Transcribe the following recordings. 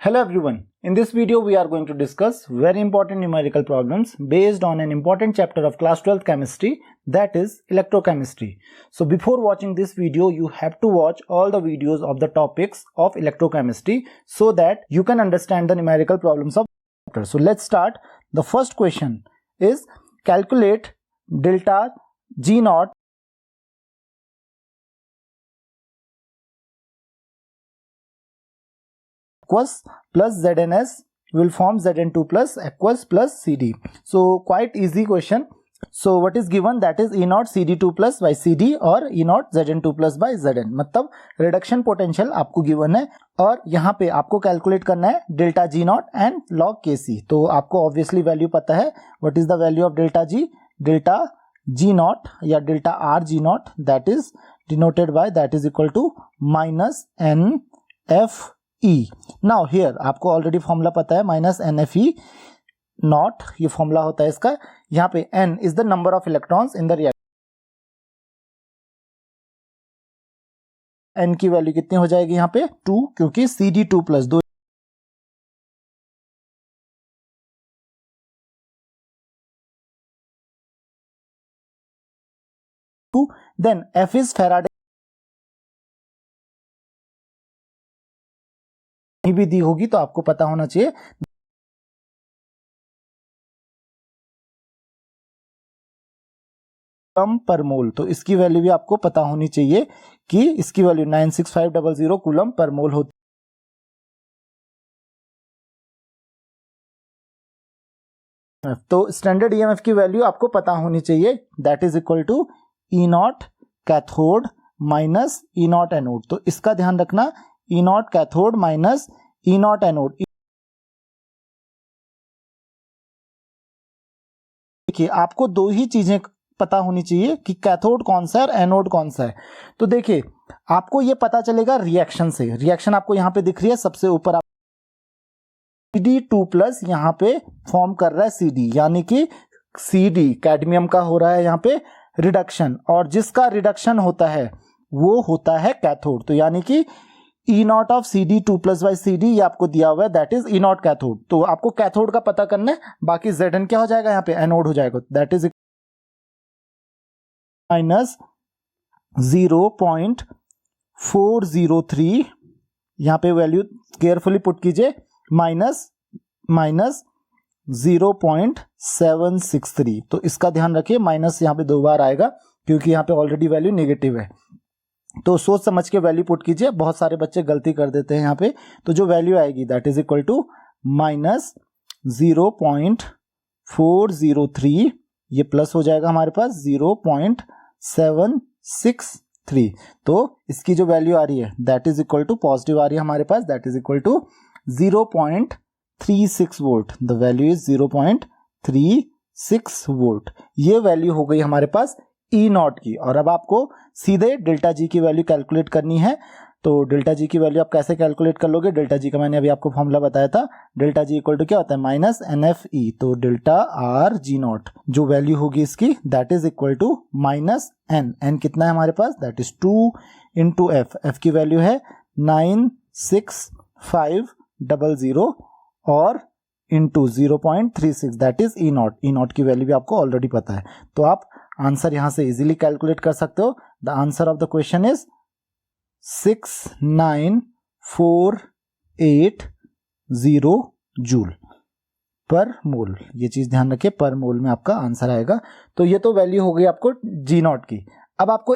Hello everyone, in this video we are going to discuss very important numerical problems based on an important chapter of class 12th chemistry, that is electrochemistry. So before watching this video you have to watch all the videos of the topics of electrochemistry so that you can understand the numerical problems of the chapter. So let's start. The first question is calculate delta G naught aqueous plus ZNS will form Zn2 plus aqueous plus CD. So quite easy question. So what is given, that is E naught CD2 plus by CD और E naught Zn2 plus by Zn. मतलब reduction potential आपको given है और यहाँ पे आपको calculate करना है delta G naught and log Kc. तो आपको ऑब्वियसली वैल्यू पता है. What is the value of delta G? Delta G naught या delta R G naught that is denoted by that is equal to minus NFE. Now here आपको already formula पता है, minus NFE naught, ये formula होता है इसका. यहाँ पे N is the number of electrons in the reaction. N की वैल्यू कितनी हो जाएगी यहाँ पे 2, क्योंकि CD2 plus 2. Then F is Faraday भी दी होगी तो आपको पता होना चाहिए. कूलम पर मोल, तो इसकी वैल्यू भी आपको पता होनी चाहिए कि इसकी वैल्यू 96500 कूलम पर मोल होती है. तो स्टैंडर्ड ईएमएफ की वैल्यू आपको पता होनी चाहिए, that is equal to E naught cathode minus E naught anode. तो इसका ध्यान रखना, E naught cathode minus E naught anode. देखिए आपको दो ही चीजें पता होनी चाहिए कि कैथोड कौन सा है और एनोड कौन सा है. तो देखिए आपको ये पता चलेगा रिएक्शन से. रिएक्शन आपको यहां पे दिख रही है सबसे ऊपर, CD2 प्लस यहां पे फॉर्म कर रहा है CD, यानी कि CD कैडमियम का हो रहा है यहां पे रिडक्शन, और जिसका रिडक्शन होता है वो होता है कैथोड. तो यानी कि E not of CD2 plus by CD ये आपको दिया हुआ है, that is E naught cathode. तो आपको कैथोड का पता करना है, बाकी Zn क्या हो जाएगा यहाँ पे एनोड हो जाएगा, दैट इज माइनस 0.403. यहाँ पे वैल्यू केयरफुली पुट कीजिए, माइनस 0.763. तो इसका ध्यान रखिए, माइनस यहाँ पे दो बार आएगा क्योंकि यहाँ पे ऑलरेडी वैल्यू नेगेटिव है. तो सोच समझ के वैल्यू पुट कीजिए. बहुत सारे बच्चे गलती कर देते हैं यहाँ पे. तो जो वैल्यू आएगी that is equal to minus 0.403, ये प्लस हो जाएगा हमारे पास 0.763. तो इसकी जो वैल्यू आ रही है that is equal to positive आ रही है हमारे पास, that is equal to 0.36 volt. The value is 0.36 volt. ये वैल्यू हो गई हमारे पास E नॉट की. और अब आपको सीधे डेल्टा G की वैल्यू कैलकुलेट करनी है. तो डेल्टा G की वैल्यू आप कैसे कैलकुलेट कर लोगे? डेल्टा G का मैंने अभी आपको फॉर्मूला बताया था. डेल्टा G इक्वल टू क्या होता है? Minus NFE. तो डेल्टा R G नॉट जो वैल्यू होगी इसकी that is equal to minus N कितना है हमारे पास? दैट इज 2 इंटू F की वैल्यू है 96500 और into 0.36 that is E nought की वैल्यू भी आपको ऑलरेडी पता है. तो आप आंसर यहां से इजीली कैलकुलेट कर सकते हो. The answer of the question is 6948 joule per mole. ये चीज ध्यान रखिए, पर मोल में आपका आंसर आएगा. तो ये तो वैल्यू हो गई आपको G नॉट की. अब आपको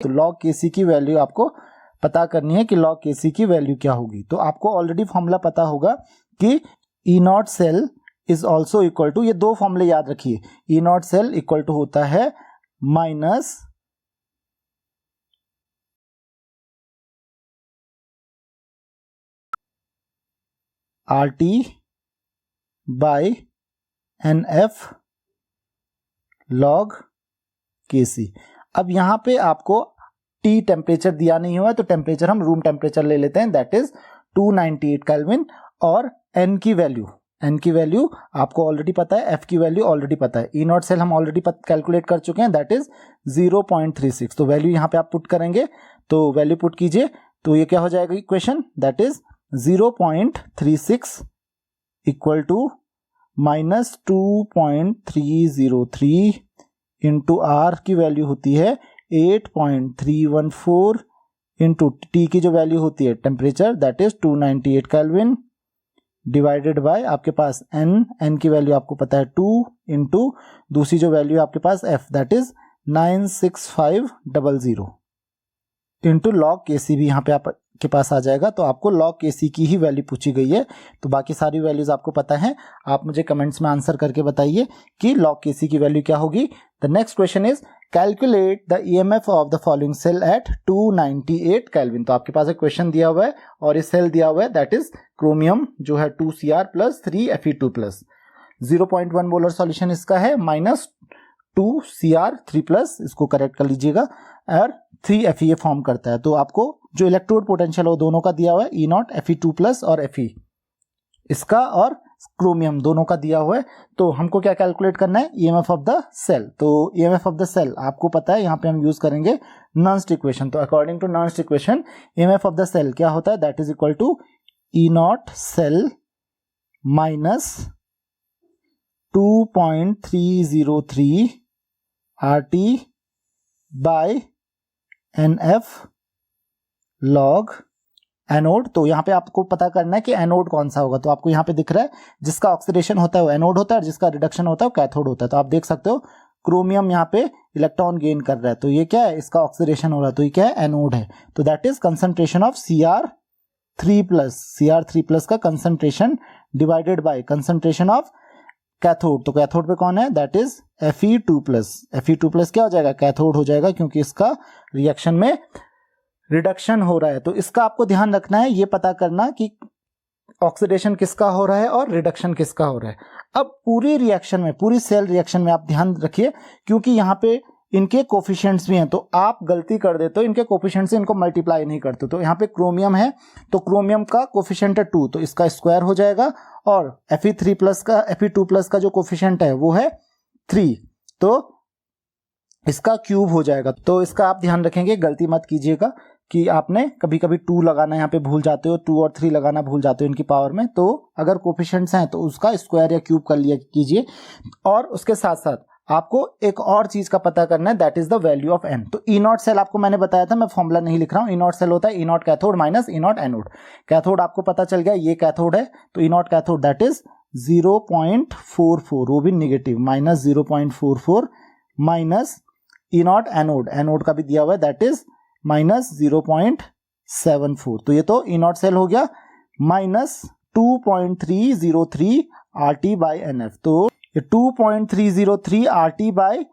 तो लॉग Kc की वैल्यू आपको पता करनी है कि लॉग Kc की वैल्यू क्या होगी. तो आपको ऑलरेडी फॉर्मूला पता होगा कि E nought cell is also equal to, ये दो फॉर्मूले याद रखिए, E nought cell equal to होता है minus RT by NF log Kc. अब यहां पे आपको T टेम्परेचर दिया नहीं हुआ है, तो टेम्परेचर हम रूम टेम्परेचर ले लेते हैं, दैट इज 298 केल्विन. और N की वैल्यू आपको ऑलरेडी पता है, F की वैल्यू ऑलरेडी पता है. E नॉट सेल हम ऑलरेडी कैलकुलेट कर चुके हैं, दैट इज 0.36. तो वैल्यू यहाँ पे आप पुट करेंगे, तो वैल्यू पुट कीजिए तो ये क्या हो जाएगा equation, that is 0.36 equal to minus 2.303 into R की वैल्यू होती है 8.314 इंटू टी की जो वैल्यू होती है temperature that is 298 kelvin divided by आपके पास एन की वैल्यू आपको पता है 2 इंटू दूसरी जो वैल्यू आपके पास F that is 96500 into log K C भी यहाँ पे आपके पास आ जाएगा। तो आपको लॉग के सी की ही वैल्यू पूछी गई है, तो बाकी सारी वैल्यूज आपको पता है। आप मुझे कमेंट्स में आंसर करके बताइए कि लॉग के सी की वैल्यू क्या होगी। The next question is calculate the EMF of the following cell at 298 kelvin. तो आपके पास एक क्वेश्चन दिया हुआ है और इस सेल दिया हुआ है दैट इज क्रोमियम जो है 2Cr plus 3Fe2 plus 0.1 molar solution इसका है माइनस 2Cr3 प्लस, इसको करेक्ट कर लीजिएगा, और 3Fe फॉर्म करता है। तो आपको जो इलेक्ट्रोड पोटेंशियल है वो दोनों का दिया हुआ है E0 Fe2 प्लस और Fe इसका और क्रोमियम दोनों का दिया हुआ है। तो हमको क्या कैलकुलेट करना है, ईएमएफ ऑफ द सेल। तो ईएमएफ ऑफ द सेल आपको पता है, यहाँ पे हम यूज करेंगे नॉन्स्ट इक्वेशन। तो according to Nernst equation EMF of the cell क्या होता है, that is equal to E0 cell minus 2.303 RT by NF log anode. तो यहाँ पे आपको पता करना है कि एनोड कौन सा होगा। तो आपको यहाँ पे दिख रहा है जिसका ऑक्सीडेशन होता है वो एनोड होता है और जिसका रिडक्शन होता है वो कैथोड होता है। तो आप देख सकते हो क्रोमियम यहाँ पे इलेक्ट्रॉन गेन कर रहा है, तो ये क्या है, इसका ऑक्सीडेशन हो रहा है, तो ये क्या है, एनोड है। तो that is concentration of Cr3 plus का concentration divided by concentration of cathode. तो कैथोड पे कौन है, that is Fe2 plus. Fe2 plus क्या हो जाएगा, कैथोड हो जाएगा, क्योंकि इसका रिएक्शन में रिडक्शन हो रहा है। तो इसका आपको ध्यान रखना है, ये पता करना कि ऑक्सीडेशन किसका हो रहा है और रिडक्शन किसका हो रहा है। अब पूरी रिएक्शन में, पूरी सेल रिएक्शन में आप ध्यान रखिए, क्योंकि यहाँ पे इनके कोफिशिएंट्स भी हैं, तो आप गलती कर देते हो इनके कोफिशिएंट से इनको मल्टीप्लाई नहीं करते। तो यहाँ पे क्रोमियम है तो क्रोमियम का कोफिशिएंट है 2, तो इसका स्क्वायर हो जाएगा, और Fe2 प्लस का जो कोफिशिएंट है वो है 3, तो इसका क्यूब हो जाएगा। तो इसका आप ध्यान रखेंगे, गलती मत कीजिएगा कि आपने कभी कभी 2 लगाना यहाँ पे भूल जाते हो, 2 और 3 लगाना भूल जाते हो इनकी पावर में। तो अगर कोफिशिएंट्स हैं तो उसका स्क्वायर या क्यूब कर लिया कीजिए। और उसके साथ साथ आपको एक और चीज का पता करना है, that is the value of N. तो E0 सेल आपको मैंने बताया था, मैं फॉर्मूला नहीं लिख रहा हूँ। E0 सेल होता है E0 cathode minus E0 anode. Cathode आपको पता चल गया, ये कैथोड है, तो E0 कैथोड दैट इज 0.44, वो भी negative, minus 0.44 minus E0 anode, anode का भी दिया हुआ है दैट इज माइनस 0.74। तो ये तो E0 सेल हो गया, माइनस 2.303 RT बाई NF। तो 2.303 RT बाई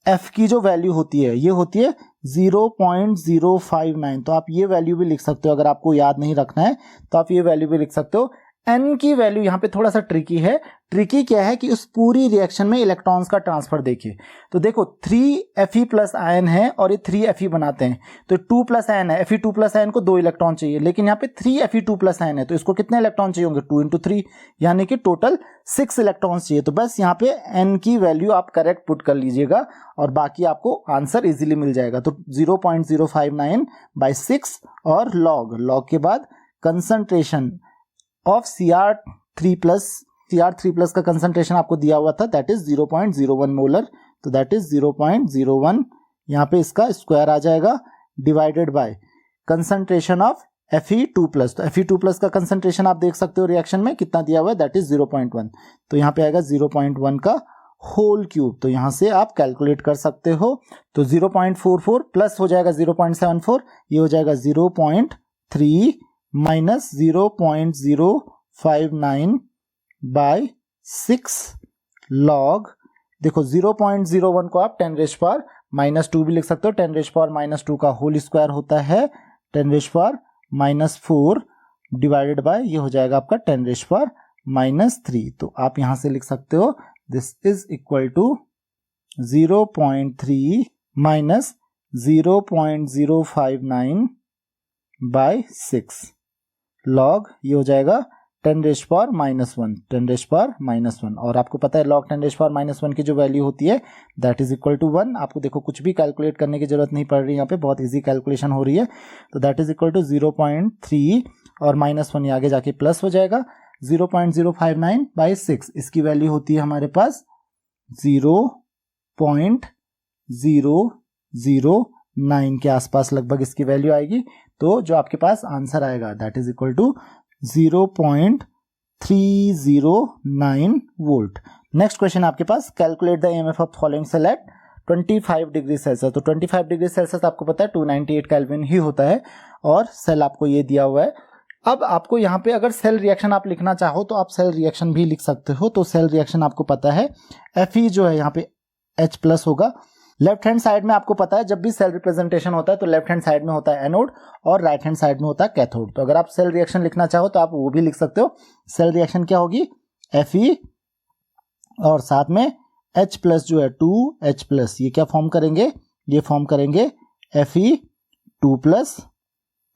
F की जो वैल्यू होती है ये होती है 0.059। तो आप ये वैल्यू भी लिख सकते हो, अगर आपको याद नहीं रखना है तो आप ये वैल्यू भी लिख सकते हो। N की वैल्यू यहाँ पे थोड़ा सा ट्रिकी है। ट्रिकी क्या है कि उस पूरी रिएक्शन में इलेक्ट्रॉन्स का ट्रांसफर देखिए। तो देखो 3Fe प्लस आयन है और ये 3Fe बनाते हैं, तो 2 प्लस आयन है, Fe2 प्लस आयन को 2 इलेक्ट्रॉन चाहिए, लेकिन यहाँ पे 3Fe2 प्लस आयन है, तो इसको कितने इलेक्ट्रॉन चाहिए होंगे, 2 × 3, यानी कि टोटल 6 इलेक्ट्रॉन्स चाहिए। तो बस यहाँ पे N की वैल्यू आप करेक्ट पुट कर लीजिएगा और बाकी आपको आंसर इजीली मिल जाएगा। तो 0.059 बाई 6 और लॉग के बाद कंसंट्रेशन ऑफ Cr3 प्लस का कंसंट्रेशन आपको दिया हुआ था, दैट इज 0.01 मोलर। तो दैट इज 0.01, यहाँ पे इसका स्क्वायर आ जाएगा, divided by concentration of Fe2 plus. तो Fe2 प्लस का कंसंट्रेशन आप देख सकते हो रिएक्शन में कितना दिया हुआ है, दैट इज 0.1। तो यहाँ पे आएगा 0.1 का होल क्यूब। तो यहाँ से आप कैलकुलेट कर सकते हो। तो 0.44 प्लस हो जाएगा 0.74, ये हो जाएगा 0.3 माइनस 0.059 बाय 6 लॉग। देखो 0.01 को आप 10⁻⁻² भी लिख सकते हो। 10⁻⁻² का होल स्क्वायर होता है 10⁻⁻4 डिवाइडेड बाय, ये हो जाएगा आपका 10⁻⁻3। तो आप यहां से लिख सकते हो this is equal to 0.3 minus 0.059 by 6 log, ये हो जाएगा 10⁻⁻1, 10⁻⁻1, और आपको पता है log 10⁻⁻1 की जो वैल्यू होती है दैट इज इक्वल टू 1। आपको देखो कुछ भी कैलकुलेट करने की जरूरत नहीं पड़ रही, यहाँ पे बहुत इजी कैलकुलेशन हो रही है। तो दैट इज इक्वल टू 0.3 और -1 ये आगे जाके प्लस हो जाएगा, 0.059/6 इसकी वैल्यू होती है हमारे पास 0.009 के आसपास लगभग इसकी वैल्यू आएगी। तो जो आपके पास आंसर आएगा that is equal to 0.309 volt. Next question आपके पास, calculate the EMF of following cell at 25 degree Celsius. तो 25 डिग्री सेल्सियस आपको पता है 298 केल्विन ही होता है, और सेल आपको ये दिया हुआ है। अब आपको यहाँ पे अगर सेल रिएक्शन आप लिखना चाहो तो आप सेल रिएक्शन भी लिख सकते हो। तो सेल रिएक्शन आपको पता है Fe जो है यहाँ पे H+ होगा। लेफ्ट हैंड साइड में आपको पता है जब भी सेल रिप्रेजेंटेशन होता है तो लेफ्ट हैंड साइड में होता है एनोड और राइट हैंड साइड में होता है कैथोड। तो अगर आप सेल रिएक्शन लिखना चाहो तो आप वो भी लिख सकते हो। सेल रिएक्शन क्या होगी, Fe और साथ में H+ जो है 2H+, ये क्या फॉर्म करेंगे, ये फॉर्म करेंगे Fe2+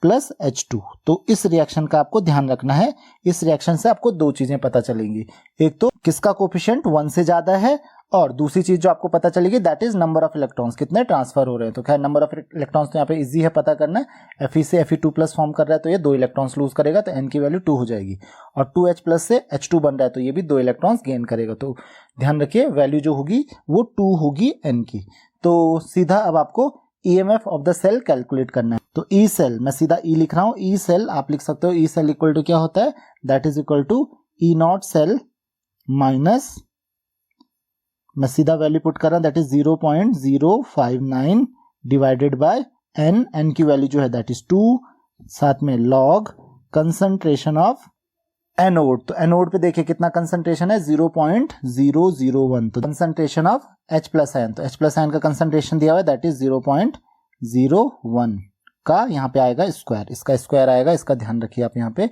प्लस H2। तो इस रिएक्शन का आपको ध्यान रखना है। इस रिएक्शन से आपको दो चीजें पता चलेंगी, एक तो किसका कोफिशिएंट 1 से ज्यादा है, और दूसरी चीज जो आपको पता चलेगी that is number of electrons, कितने ट्रांसफर हो रहे हैं। तो खैर नंबर ऑफ इलेक्ट्रॉन्स तो यहाँ पे इजी है पता करना है। Fe से Fe2+ फॉर्म कर रहा है तो ये 2 इलेक्ट्रॉन्स लूज करेगा, तो n की वैल्यू 2 हो जाएगी, और 2H+ से H2 बन रहा है तो ये भी 2 इलेक्ट्रॉन्स गेन करेगा। तो ध्यान रखिए वैल्यू जो होगी वो 2 होगी n की। तो सीधा अब आपको EMF of the cell calculate करना है। तो ई सेल, मैं सीधा ई लिख रहा हूं, ई सेल आप लिख सकते हो, ई सेल इक्वल टू क्या होता है, that is equal to E0 cell minus, मैं सीधा वैल्यू पुट कर रहा हूं, that is 0.059 divided by n, n की वैल्यू जो है दैट इज 2, साथ में लॉग कंसंट्रेशन ऑफ एनोड। तो एनोड पे देखिए कितना कंसंट्रेशन है 0.001, तो कंसंट्रेशन ऑफ H+ आयन, तो H+ आयन का कंसंट्रेशन दिया हुआ है दैट इज 0.01 का यहाँ पे आएगा स्क्वायर, इसका स्क्वायर आएगा, इसका ध्यान रखिए आप यहाँ पे।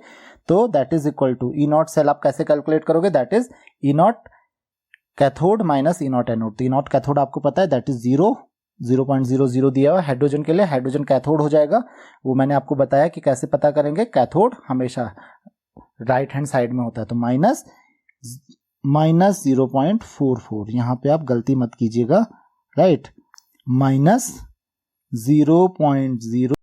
तो that is equal to E0 cell आप कैसे कैलकुलेट करोगे, that is E0 cathode minus E0 anode. तो E0 कैथोड आपको पता है दैट इज 0.00 दिया हुआ हाइड्रोजन के लिए, हाइड्रोजन कैथोड हो जाएगा। वो मैंने आपको बताया कि कैसे पता करेंगे, कैथोड हमेशा राइट हैंड साइड में होता है, तो माइनस 0.44, यहाँ पे आप गलती मत कीजिएगा, राइट, माइनस 0.0।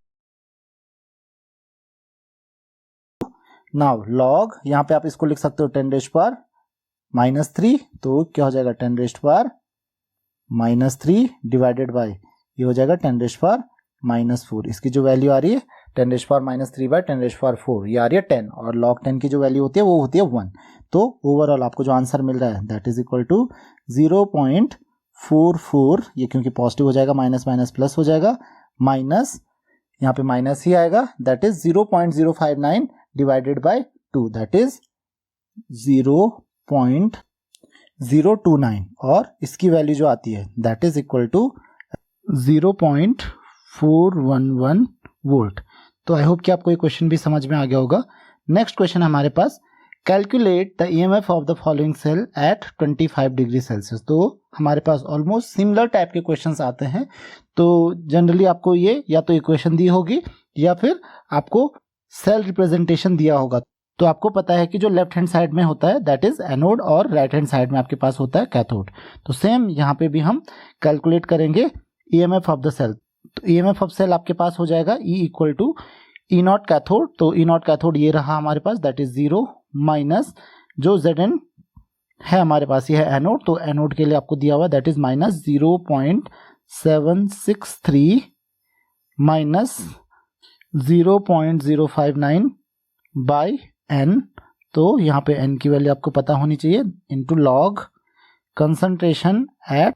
नाउ लॉग, यहाँ पे आप इसको लिख सकते हो 10⁻⁻3, तो क्या हो जाएगा 10⁻⁻3 डिवाइडेड बाय ये हो जाएगा 10⁻⁻4। इसकी जो वैल्यू आ रही है 10⁻⁻3/10⁻4 ये आ रही है 10, और log 10 की जो वैल्यू होती है वो होती है 1। तो ओवरऑल आपको जो आंसर मिल रहा है दैट इज इक्वल टू 0.44, ये क्योंकि पॉजिटिव हो जाएगा माइनस माइनस प्लस हो जाएगा, माइनस यहाँ पे माइनस ही आएगा, that is 0.059 divided by 2, that is 0.029, और इसकी वैल्यू जो आती है that is equal to 0.411 volt. तो आई होप कि आपको ये क्वेश्चन भी समझ में आ गया होगा। नेक्स्ट क्वेश्चन हमारे पास, calculate the EMF of the following cell at 25 degree Celsius. तो हमारे पास ऑलमोस्ट सिमिलर टाइप के क्वेश्चंस आते हैं। तो जनरली आपको ये या तो इक्वेशन दी होगी या फिर आपको सेल रिप्रेजेंटेशन दिया होगा। तो आपको पता है कि जो लेफ्ट हैंड साइड में होता है दैट इज एनोड, और राइट हैंड साइड में आपके पास होता है कैथोड। तो सेम यहाँ पे भी हम कैलकुलेट करेंगे ईएमएफ ऑफ द सेल। तो ईएमएफ ऑफ सेल आपके पास हो जाएगा E equal to E0 cathode. तो E0 कैथोड ये रहा हमारे पास, दैट इज 0 माइनस जो Zn है हमारे पास ये है एनोड। तो एनोड के लिए आपको दिया हुआ that is minus 0.763 minus 0.059 by n। तो यहाँ पे n की वैल्यू आपको पता होनी चाहिए, into log concentration at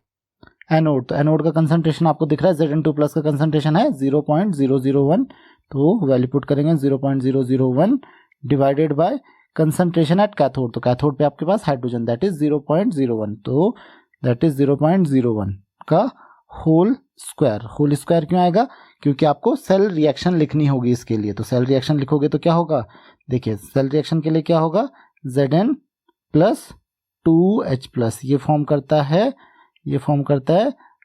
anode. तो एनोड का कंसंट्रेशन आपको दिख रहा है Zn2+ का कंसंट्रेशन है 0.001, तो वैल्यू पुट करेंगे 0.001 divided by concentration at cathode. तो कैथोड पे आपके पास हाइड्रोजन दैट इज 0.01, तो दैट इज 0.01 का होल स्क्वायर। होल स्क्वायर क्यों आएगा, क्योंकि आपको सेल रिएक्शन लिखनी होगी इसके लिए। तो सेल रिएक्शन लिखोगे तो क्या होगा, देखिए सेल रिएक्शन के लिए क्या होगा, Zn प्लस 2H+, ये फॉर्म करता है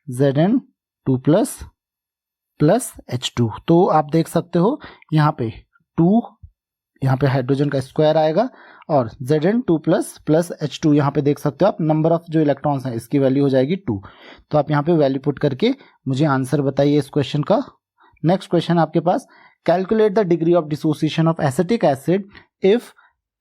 Zn2+ प्लस H2। तो आप देख सकते हो यहाँ पे 2 यहाँ पे हाइड्रोजन का स्क्वायर आएगा और Zn2 प्लस H2 यहाँ पे देख सकते हो आप, नंबर ऑफ जो इलेक्ट्रॉन्स हैं इसकी वैल्यू हो जाएगी 2। तो आप यहाँ पे वैल्यू पुट करके मुझे आंसर बताइए इस क्वेश्चन का। नेक्स्ट क्वेश्चन आपके पास, calculate the degree of dissociation of acetic acid if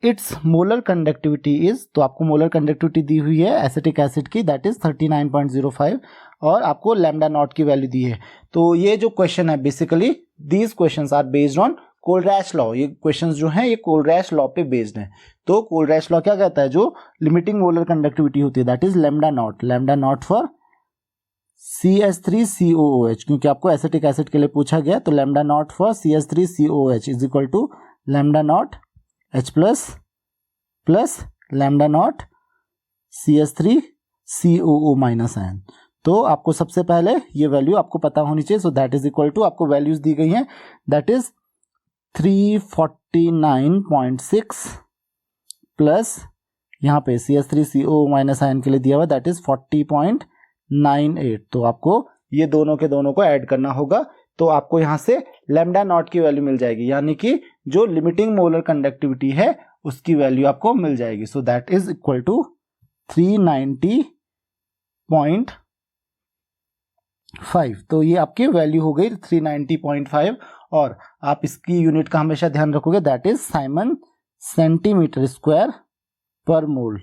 its molar conductivity is, तो आपको मोलर कंडक्टिविटी दी हुई है एसिटिक एसिड की, दैट इज 39.05 और आपको लैम्डा नॉट की वैल्यू दी है। तो ये जो क्वेश्चन है basically these questions are based on Kohlrausch law. ये क्वेश्चंस जो हैं ये कोलरैश लॉ पे बेस्ड हैं। तो कोलरैश लॉ क्या कहता है, जो लिमिटिंग मोलर कंडक्टिविटी होती है that is lambda nought for CH3COOH, क्योंकि आपको एसिटिक एसिड के लिए पूछा गया, तो lambda nought for CH3COOH is equal to lambda nought H plus lambda nought CH3COO minus ion. तो आपको सबसे पहले ये वैल्यू आपको पता होनी चाहिए। So that is equal to, आपको वैल्यूज दी गई हैं, दैट इज 349.6 प्लस यहाँ पे CH3COO माइनस आयन के लिए दिया हुआ दैट इज 40.98। तो आपको ये दोनों के दोनों को ऐड करना होगा, तो आपको यहाँ से लैम्डा नॉट की वैल्यू मिल जाएगी, यानी कि जो लिमिटिंग मोलर कंडक्टिविटी है उसकी वैल्यू आपको मिल जाएगी। So that is equal to 390.5। तो ये आपकी वैल्यू हो गई 390.5 और आप इसकी यूनिट का हमेशा ध्यान रखोगे, that is siemens centimetre square per mole,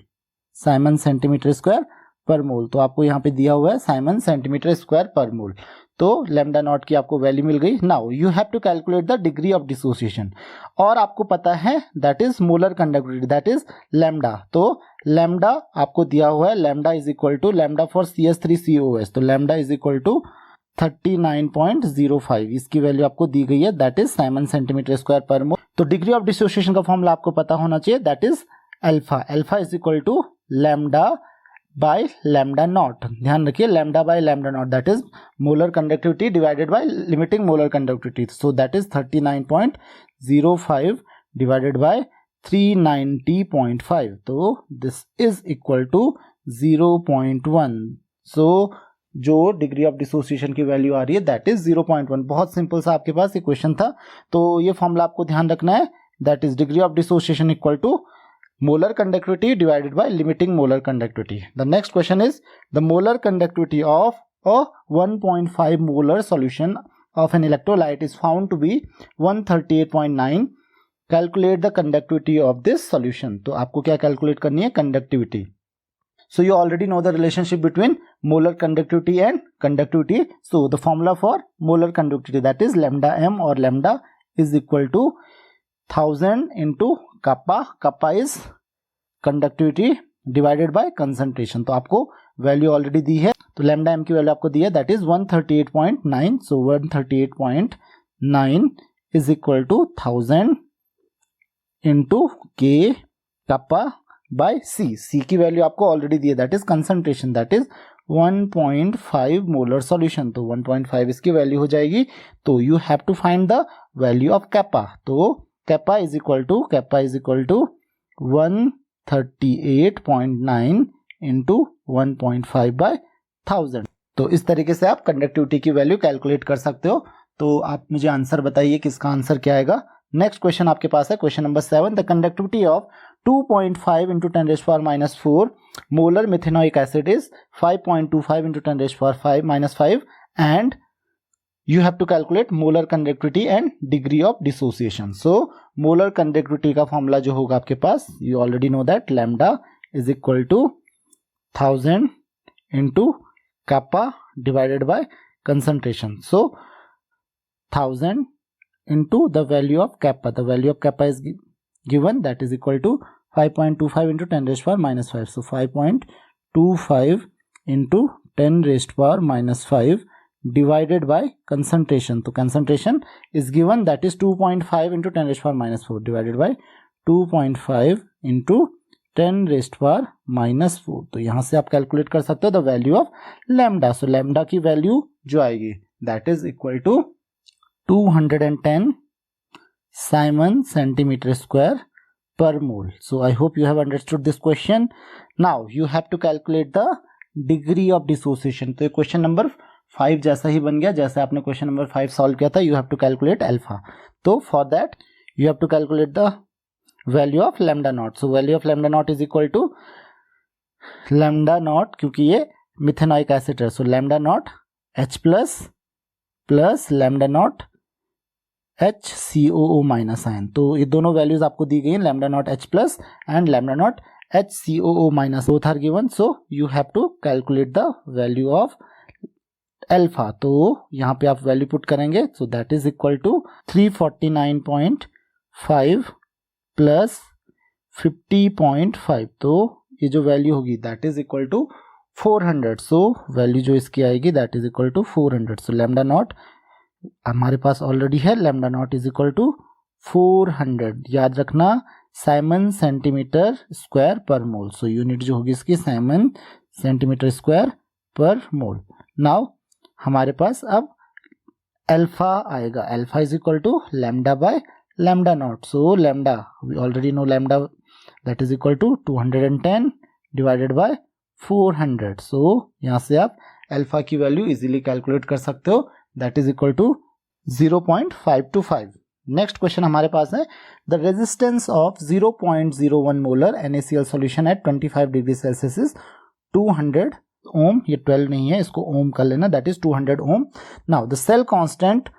Simon centimetre square per mole. तो आपको यहाँ पे दिया हुआ है Simon centimetre square per mole. तो लैम्डा नॉट की आपको वैल्यू मिल गई। Now you have to calculate the degree of dissociation, और आपको पता है that is molar conductivity that is lambda. तो लैम्डा आपको दिया हुआ है, lambda is equal to lambda for CH3COOH, तो लैम्डा इज इक्वल टू 39.05, इसकी वैल्यू आपको दी गई है, that is siemens centimetre square per mole. तो डिग्री ऑफ डिसोसिएशन का फॉर्मूला आपको पता होना चाहिए, that is alpha. Alpha is equal to lambda by lambda nought. ध्यान रखिए, lambda by lambda nought that is molar conductivity divided by limiting molar conductivity. So that is 39.05 divided by 390.5, तो this is equal to 0.1। So जो degree of dissociation की value आ रही है that is 0.1। बहुत simple सा आपके पास ये क्वेश्चन था, तो ये फॉर्मूला आपको ध्यान रखना है, that is degree of dissociation equal to molar conductivity divided by limiting molar conductivity. The next question is the molar conductivity of a 1.5 molar solution of an electrolyte is found to be 138.9. Calculate the conductivity of this solution. तो आपको क्या calculate करनी है, conductivity. So you already know the relationship between molar conductivity and conductivity. So the formula for molar conductivity that is lambda m or lambda is equal to 1000 into kappa. Kappa is conductivity divided by concentration. तो आपको value already दी है, तो lambda M की value आपको दी है that is 138.9. So 138.9 is equal to 1000 into के कप्पा बाय सी। सी की वैल्यू आपको ऑलरेडी दी है, that is concentration, that is 1.5 molar solution. तो 1.5 इसकी वैल्यू हो जाएगी। तो you have to find the value of kappa. तो kappa is equal to 138.9 into 1.5 by 1000। तो इस तरीके से आप कंडक्टिविटी की वैल्यू कैलकुलेट कर सकते हो। तो आप मुझे आंसर बताइए किसका आंसर क्या आएगा। नेक्स्ट क्वेश्चन आपके पास है question number 7। The conductivity of 2.5 into 10⁻⁻⁴ molar methanoic acid is 5.25 into 10⁻⁻⁵ and you have to calculate molar conductivity and degree of dissociation. So molar conductivity का फॉर्मूला जो होगा आपके पास, you already know that lambda is equal to 1000 into kappa divided by concentration. So 1000 into the value of kappa. The value of kappa is given, that is equal to 5.25 into 10⁻⁻⁵. So 5.25 into 10⁻⁻⁵ divided by concentration. तो concentration is given, that is 2.5 into 10⁻⁻⁴ divided by 2.5 into 10⁻⁻⁴. तो यहाँ से आप calculate कर सकते हो the value of lambda. So lambda की value जो आएगी that is equal to 210 siemens centimetre square per mole. So I hope you have understood this question. Now you have to calculate the degree of dissociation. तो ये question number 5 जैसा ही बन गया जैसे आपने क्वेश्चन नंबर 5 सॉल्व किया था. You have to calculate alpha. तो for that you have to calculate the value of lambda nought. So value of lambda not is equal to lambda nought, क्योंकि ये मिथेनॉइक एसिड है, so lambda nought H plus lambda nought HCOO minus ion. तो ये दोनों values आपको दी गई हैं, lambda nought H plus and lambda nought HCOO minus, both are given, so you have to calculate the value of alpha. तो यहाँ पे आप वैल्यू पुट करेंगे, so that is equal to 349.5 plus 50.5. तो ये जो वैल्यू होगी that is equal to 400. so value जो इसकी आएगी that is equal to 400. so lambda nought हमारे पास ऑलरेडी है, lambda not is equal to 400. याद रखना Simon centimetre square per mole. So unit जो होगी इसकी साइमन सेंटीमीटर स्क्वायर पर मोल. नाउ हमारे पास अब अल्फा आएगा. Alpha is equal to lambda by lambda nought. So lambda we already know lambda that is equal to 210 divided by 400. So यहाँ से आप alpha की वैल्यू इजीली कैलकुलेट कर सकते हो, that is equal to 0.525. Next question हमारे पास है, the resistance of 0.01 molar NaCl solution at 25 degree celsius is 200 ohm. ये 12 नहीं है, इसको ओम कर लेना, that is 200 ohm. Now the cell constant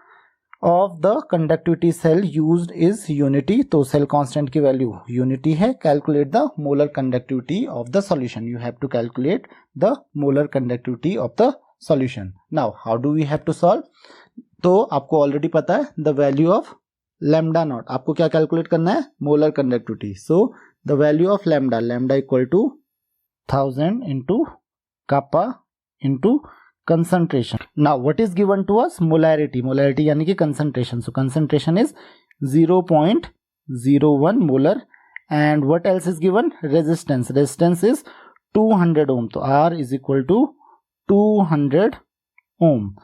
of the conductivity cell used is unity. तो सेल कांस्टेंट की वैल्यू यूनिटी है. Calculate the molar conductivity of the solution. You have to calculate the molar conductivity of the solution. Now how do we have to solve. तो आपको already पता है the value of lambda nought. आपको क्या calculate करना है, molar conductivity. So the value of lambda, lambda equal to 1000 into kappa into concentration. Now what is given to us, molarity. Molarity यानी कि concentration. So concentration is 0.01 molar. And what else is given, resistance. Resistance is 200 ohm. तो R is equal to 200 ohm.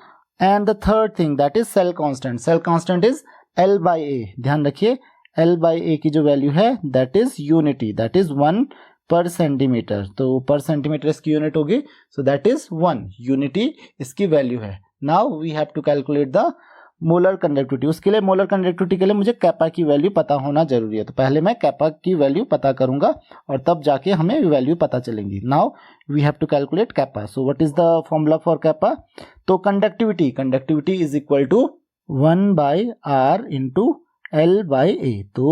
And the third thing that is cell constant. Cell constant is L by A. ध्यान रखिए L by A की जो value है that is unity, that is 1 per centimetre. तो per centimetre इसकी unit होगी, so that is 1 unity इसकी value है. Now we have to calculate the molar conductivity. उसके लिए मोलर कंडक्टिविटी के लिए मुझे कैपा की वैल्यू पता होना जरूरी है. तो पहले मैं कैपा की वैल्यू पता करूंगा और तब जाके हमें वैल्यू पता चलेंगी. Now we have to calculate kappa. So what is the formula for kappa. तो conductivity is equal to 1 by R into L by A. तो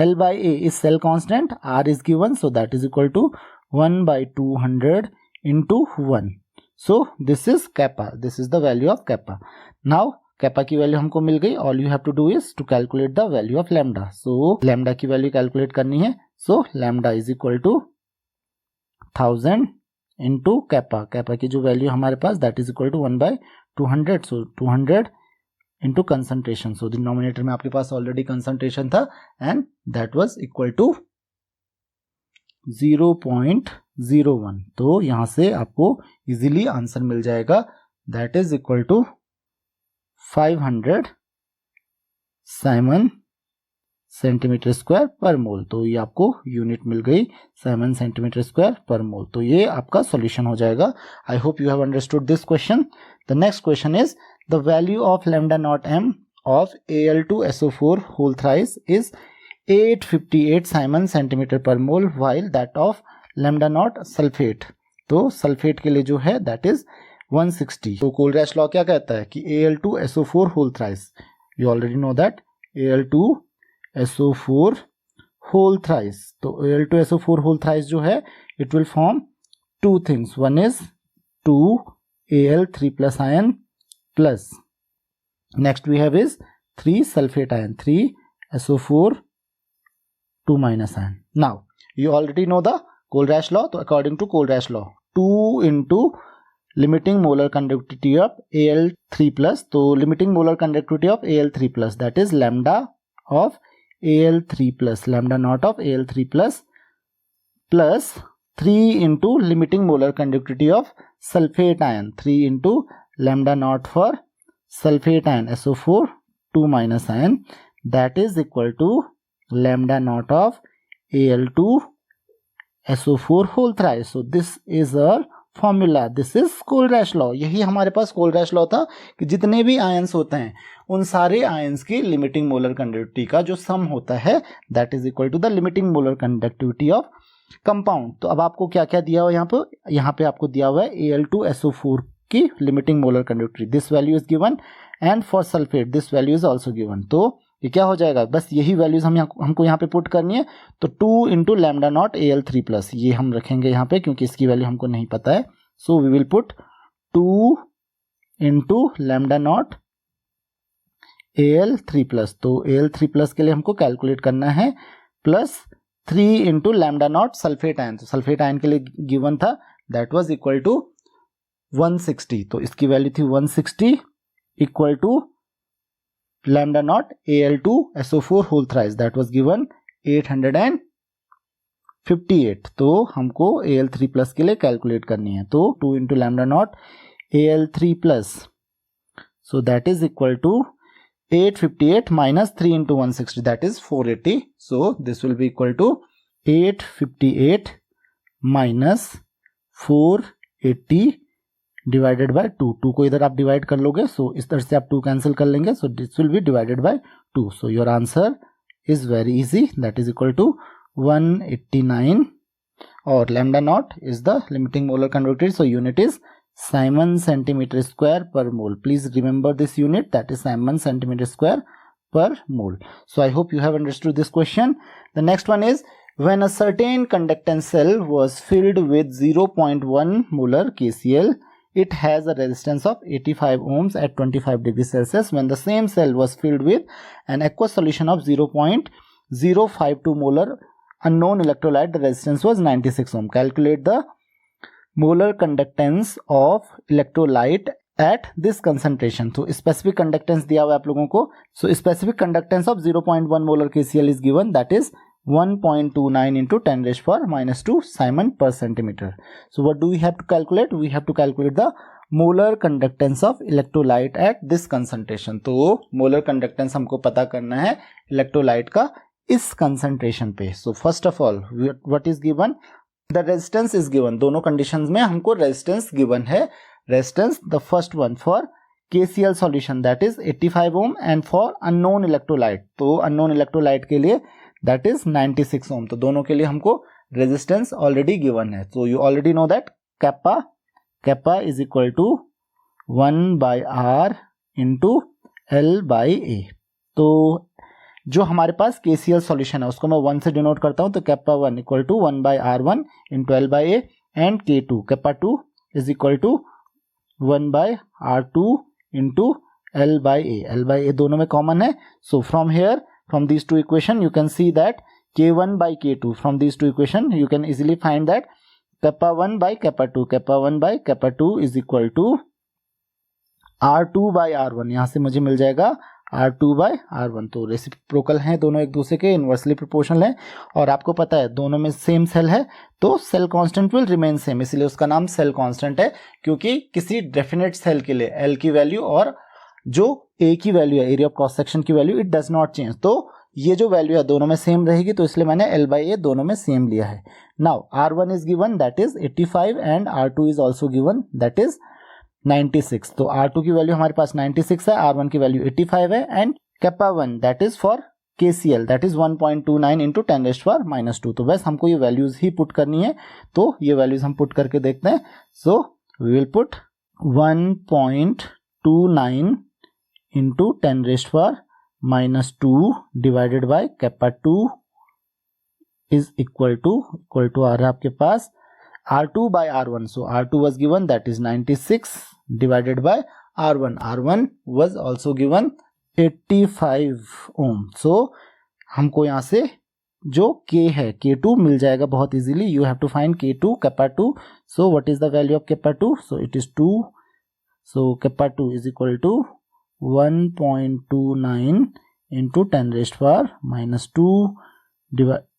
L by A is cell constant, R is given, so that is equal to 1 by 200 into 1. So this is kappa, this is the value of kappa. Now kappa की value हमको मिल गई. All you have to do is to calculate the value of lambda. So lambda की value calculate करनी है. So lambda is equal to 1000 into kappa. kappa की जो value हमारे पास that is equal to 1 by 200. So 200 into concentration. So denominator में आपके पास ऑलरेडी कंसंट्रेशन था and that was equal to 0.01. तो यहां से आपको इजीली आंसर मिल जाएगा, that is equal to 500 siemens centimetre square per mole. तो ये आपको यूनिट मिल गई, Simon centimetre square per mole. तो ये आपका सॉल्यूशन हो जाएगा. आई hope you have understood this question. The next question is the value of lambda naught m of Al2SO4 whole thrice is 858 Simon centimeter per mole while that of lambda naught sulfate. तो sulphate के लिए जो है that is 160. तो कोलरैश law क्या कहता है कि Al2SO4 whole thrice, you already know that Al2SO4 whole thrice. तो Al2SO4 whole thrice जो है it will form two things. One is 2Al3 plus ion plus next we have is 3 sulfate ion, 3SO4 2 minus ion. Now you already know the Kohlrausch law. So according to Kohlrausch law, 2 into limiting molar conductivity of Al3 plus. So limiting molar conductivity of Al3 plus, that is lambda of Al3 plus, lambda naught of Al3 plus 3 into limiting molar conductivity of sulfate ion, 3 into lambda naught for sulfate ion SO4 2 minus ion, that is equal to lambda naught of Al2 SO4 whole thrice. So this is our formula, this is Kohlrausch law. यही हमारे पास कोलरैश law था कि जितने भी ions होते हैं उन सारे आयंस की लिमिटिंग मोलर कंडक्टिविटी का जो सम होता है that is equal to the limiting molar conductivity of compound. तो अब आपको क्या क्या दिया हुआ है यहाँ पे आपको दिया हुआ है Al2SO4 की limiting molar conductivity, this value is given, and for sulphate this value is also given. तो ये क्या हो जाएगा, बस यही वैल्यूज हमको यहाँ पे पुट करनी है। तो 2 into lambda naught Al3 plus ये हम रखेंगे यहाँ पे क्योंकि इसकी वैल्यू हमको नहीं पता है। So we will put 2 into lambda naught Al3 plus, तो Al3 प्लस के लिए हमको कैलकुलेट करना है plus 3 into lambda naught sulphate ion, तो सल्फेट आयन के लिए गिवन था दैट वाज इक्वल टू 160, तो इसकी वैल्यू थी 160 equal to lambda naught Al2SO4 whole thrice that was given 858। तो हमको Al3 प्लस के लिए कैलकुलेट करनी है, तो 2 into lambda naught Al3 plus, so that is equal to 858 minus 3 into 160 that is 480। So this will be equal to 858 minus 480 divided by 2 को इधर आप डिवाइड कर लोगे, सो इस तरह से आप 2 कैंसिल कर लेंगे, so this will be divided by 2। So your answer is very easy, that is equal to 189, और lambda not is the limiting molar conductivity, so unit is Simon centimeter square per mole. Please remember this unit, that is Simon centimeter square per mole. So I hope you have understood this question. The next one is, when a certain conductance cell was filled with 0.1 molar KCl, it has a resistance of 85 ohms at 25 degrees Celsius. When the same cell was filled with an aqueous solution of 0.052 molar unknown electrolyte, the resistance was 96 ohm. Calculate the molar conductance of electrolyte at this concentration. तो specific conductance दिया हुआ है आप लोगों को, so specific conductance of 0.1 molar KCl is given, that is 1.29 into 10 raised power minus 2 Simon per centimeter. So what do we have to calculate? We have to calculate the molar conductance of electrolyte at this concentration. तो molar conductance हमको पता करना है electrolyte का इस concentration पे. So first of all, what is given? The resistance is given. दोनों conditions में हमको resistance given है. Resistance, the first one for KCl solution that is 85 ohm, and for unknown electrolyte, तो unknown electrolyte के लिए that is 96 ohm. तो दोनों के लिए हमको resistance already given है. So you already know that kappa is equal to 1 by R into L by A. तो जो हमारे पास KCl सॉल्यूशन है उसको मैं 1 से डिनोट करता हूं, तो kappa 1 equal to 1 by R1 into L by A, and K2 kappa 2 is equal to 1 by R2 into L by A. L by A दोनों में कॉमन है, so from here from these two equation you can see that K1 by K2, from these two equation you can easily find that kappa 1 by kappa 2, kappa 1 by kappa 2 is equal to R2 by R1, यहां से मुझे मिल जाएगा R2 bye R1. तो reciprocal हैं दोनों, एक दूसरे के इनवर्सली प्रोपोर्शनल हैं, और आपको पता है दोनों में सेम सेल है तो cell constant will remain same, इसलिए उसका नाम सेल कांस्टेंट है, क्योंकि किसी डेफिनेट सेल के लिए L की वैल्यू और जो A की वैल्यू है, एरिया ऑफ क्रॉस सेक्शन की value, it does not change, तो ये जो वैल्यू है दोनों में सेम रहेगी, तो इसलिए मैंने L बाई A दोनों में सेम लिया है. Now R1 is given that is 85 and R2 is also given that is 96. तो R2 की वैल्यू हमारे पास 96 है, R1 की वैल्यू 85 है, and kappa 1 that is for KCl that is 1.29 into 10 raised power minus 2. तो बस हमको ये वैल्यूज ही पुट करनी है, तो ये वैल्यूज हम पुट करके देखते हैं. So we will put 1.29 into 10 raised power minus 2 divided by kappa 2 is equal to आ रहा है आपके पास R2 by R1. So R2 was given that is 96 divided by R1. R1 was also given 85 ohm. So हमको यहाँ से जो K है K2 मिल जाएगा बहुत easily. You have to find K2 kappa 2. So what is the value of kappa 2? So it is 2. So kappa 2 is equal to 1.29 into 10 raised power minus 2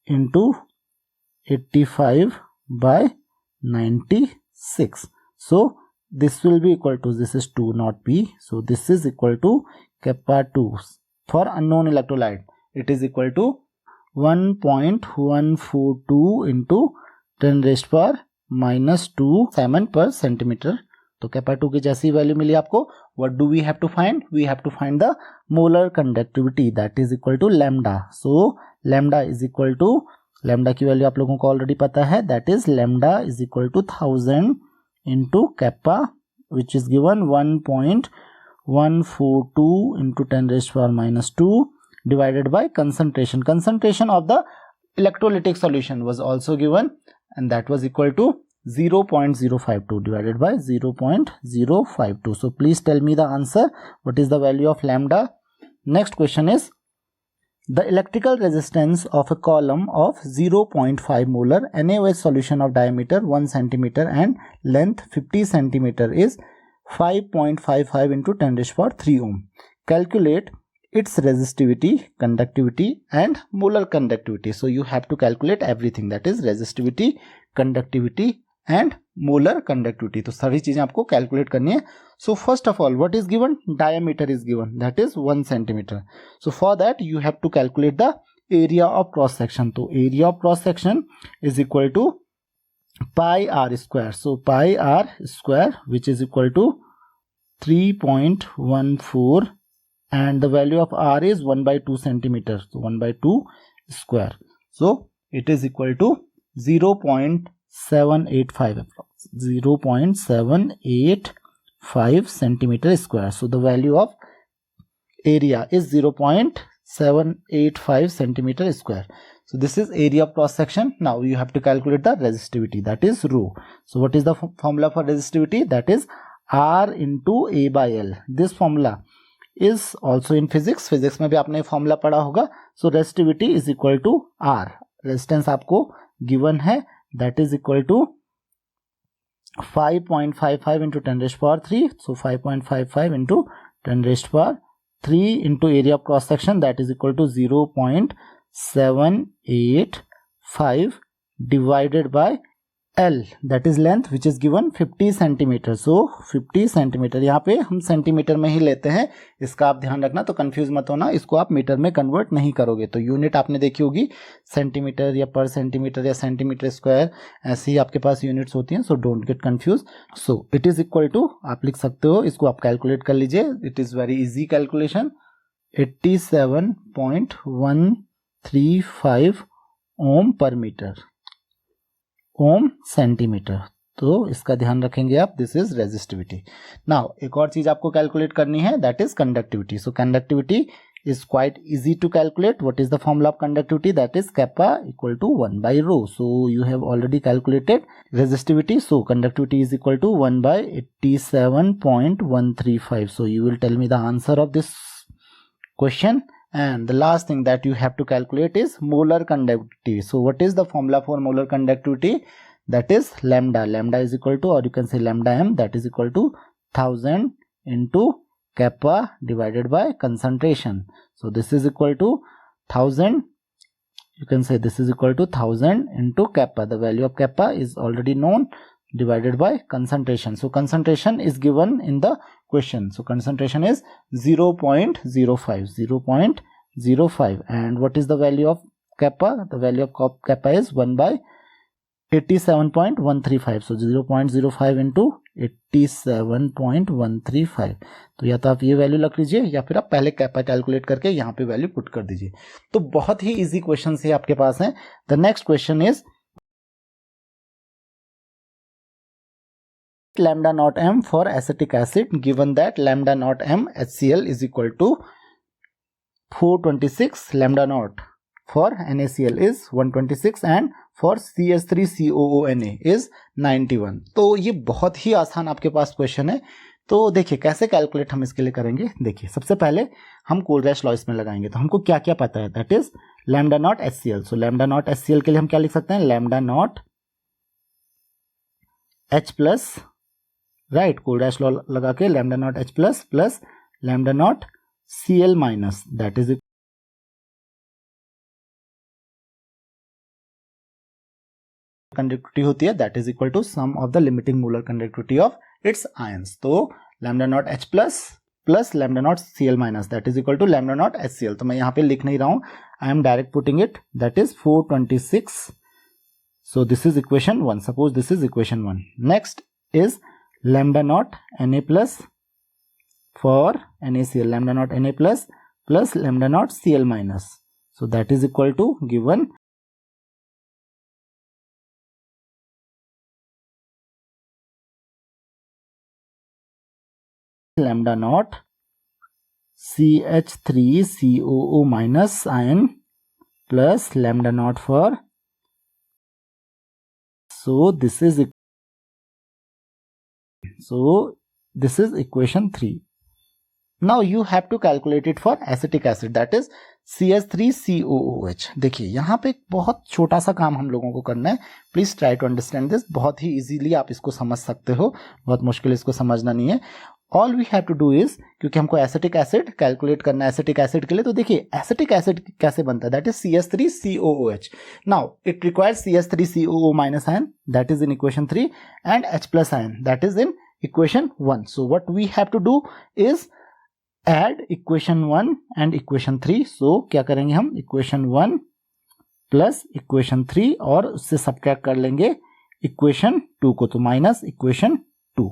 into 85 by 96. So this will be equal to, this is 2 not P, so this is equal to kappa 2 for unknown electrolyte, it is equal to 1.142 into 10 raised power -2 7 पर centimetre. तो kappa 2 की जैसी value मिली आपको, what do we have to find, we have to find the molar conductivity that is equal to lambda. So lambda is equal to, lambda की value आप लोगों को ऑलरेडी पता है, that is lambda is equal to 1000 into kappa which is given 1.142 into 10⁻⁻2 divided by concentration. Concentration of the electrolytic solution was also given and that was equal to 0.052 divided by 0.052. So please tell me the answer. What is the value of lambda? Next question is, the electrical resistance of a column of 0.5 molar NaOH solution of diameter 1 cm and length 50 cm is 5.55 into 10⁻³ ohm. Calculate its resistivity, conductivity and molar conductivity. So you have to calculate everything, that is resistivity, conductivity and molar conductivity. तो सभी चीजें आपको calculate करनी है. So first of all, what is given? Diameter is given, that is 1 cm. So for that you have to calculate the area of cross section. तो area of cross section is equal to pi r square. So pi r square which is equal to 3.14 and the value of r is 1/2 centimeters. So 1/2 square. So it is equal to 0.785 0.785 centimeter square. So the value of area is 0.785 centimeter square. So this is area of cross section. Now you have to calculate the resistivity, that is rho. So what is the formula for resistivity? That is R into A by L. This formula is also in physics. Physics में भी आपने formula पढ़ा होगा. So resistivity is equal to R. Resistance आपको given है, that is equal to 5.55 into 10⁻³ So 5.55 into 10⁻³ into area of cross section, that is equal to 0.785 divided by L, that is length which is given 50 centimeter. So 50 centimeter, यहाँ पे हम centimetre में ही लेते हैं, इसका आप ध्यान रखना, तो कंफ्यूज मत होना, इसको आप मीटर में कन्वर्ट नहीं करोगे. तो यूनिट आपने देखी होगी सेंटीमीटर या पर सेंटीमीटर या सेंटीमीटर स्क्वायर, ऐसी आपके पास यूनिट्स होती हैं. So don't get confuse. So it is equal to, आप लिख सकते हो, इसको आप कैलकुलेट कर लीजिए. It is very easy calculation. 87.135 ohm per metre, Om centimetre. तो इसका ध्यान रखेंगे आप. This is resistivity. नाउ एक और चीज आपको कैलकुलेट करनी है, that is conductivity. So conductivity is quite easy to calculate. What is the formula of conductivity? That is kappa equal to 1/ρ. So you have already calculated resistivity. So conductivity is equal to 1/87.135. So you will tell me the answer of this question. And the last thing that you have to calculate is molar conductivity. So what is the formula for molar conductivity? That is lambda. Lambda is equal to, or you can say lambda m, that is equal to 1000 into kappa divided by concentration. So this is equal to 1000. You can say this is equal to 1000 into kappa. The value of kappa is already known, divided by concentration. So concentration is given in the question. So concentration is 0.05. 0.05. And what is the value of kappa? The value of kappa is 1/87.135. So 0.05 into 87.135. तो या तो आप ये value रख लीजिए या फिर आप पहले कैपा कैलकुलेट करके यहाँ पे वैल्यू पुट कर दीजिए. तो बहुत ही इजी क्वेश्चन से आपके पास हैं. The next question is lambda naught m for acetic acid, given that lambda naught m HCl is equal to 426, lambda naught for NaCl is 126 and for CH3COONA is 91. तो ये बहुत ही आसान आपके पास क्वेश्चन है. तो देखिए कैसे कैलकुलेट हम इसके लिए करेंगे. देखिए सबसे पहले हम कोलरैश लॉ इसमें लगाएंगे. तो हमको क्या क्या पता है, that is lambda nought HCl. So lambda nought HCl के लिए हम क्या लिख सकते हैं, lambda nought H plus, right, Kohlrausch law लगा के lambda nought H plus plus lambda nought Cl minus, that is conductivity होती है, that is equal to sum of the limiting molar conductivity of its ions. तो lambda nought H plus plus lambda nought Cl minus, that is equal to lambda nought HCl. तो मैं यहाँ पे लिख नहीं रहा हूं, I am direct putting it, that is 426 So this is equation 1. Suppose this is equation 1. Next is lambda naught Na plus for NaCl, lambda naught Na plus lambda naught Cl minus. So that is equal to given lambda naught CH3COO minus ion plus lambda naught for, so this is equation 3. Now you have to calculate it for acetic acid, that is CH3COOH. देखिए यहाँ पे एक बहुत छोटा सा काम हम लोगों को करना है. Please try to understand this. बहुत ही इजीली आप इसको समझ सकते हो, बहुत मुश्किल इसको समझना नहीं है. All we have to do is, क्योंकि हमको एसिटिक एसिड कैलकुलेट करना है एसिटिक एसिड के लिए, तो देखिए एसिटिक एसिड कैसे बनता है, that is CH3COOH. Now it requires CH3COO minus ion, that is in equation 3, and H plus ion, that is in equation 1. So what we have to do is add equation 1 and equation 3. सो क्या करेंगे हम, equation 1 plus equation 3 और उससे subtract कर लेंगे equation 2 को, तो माइनस इक्वेशन 2.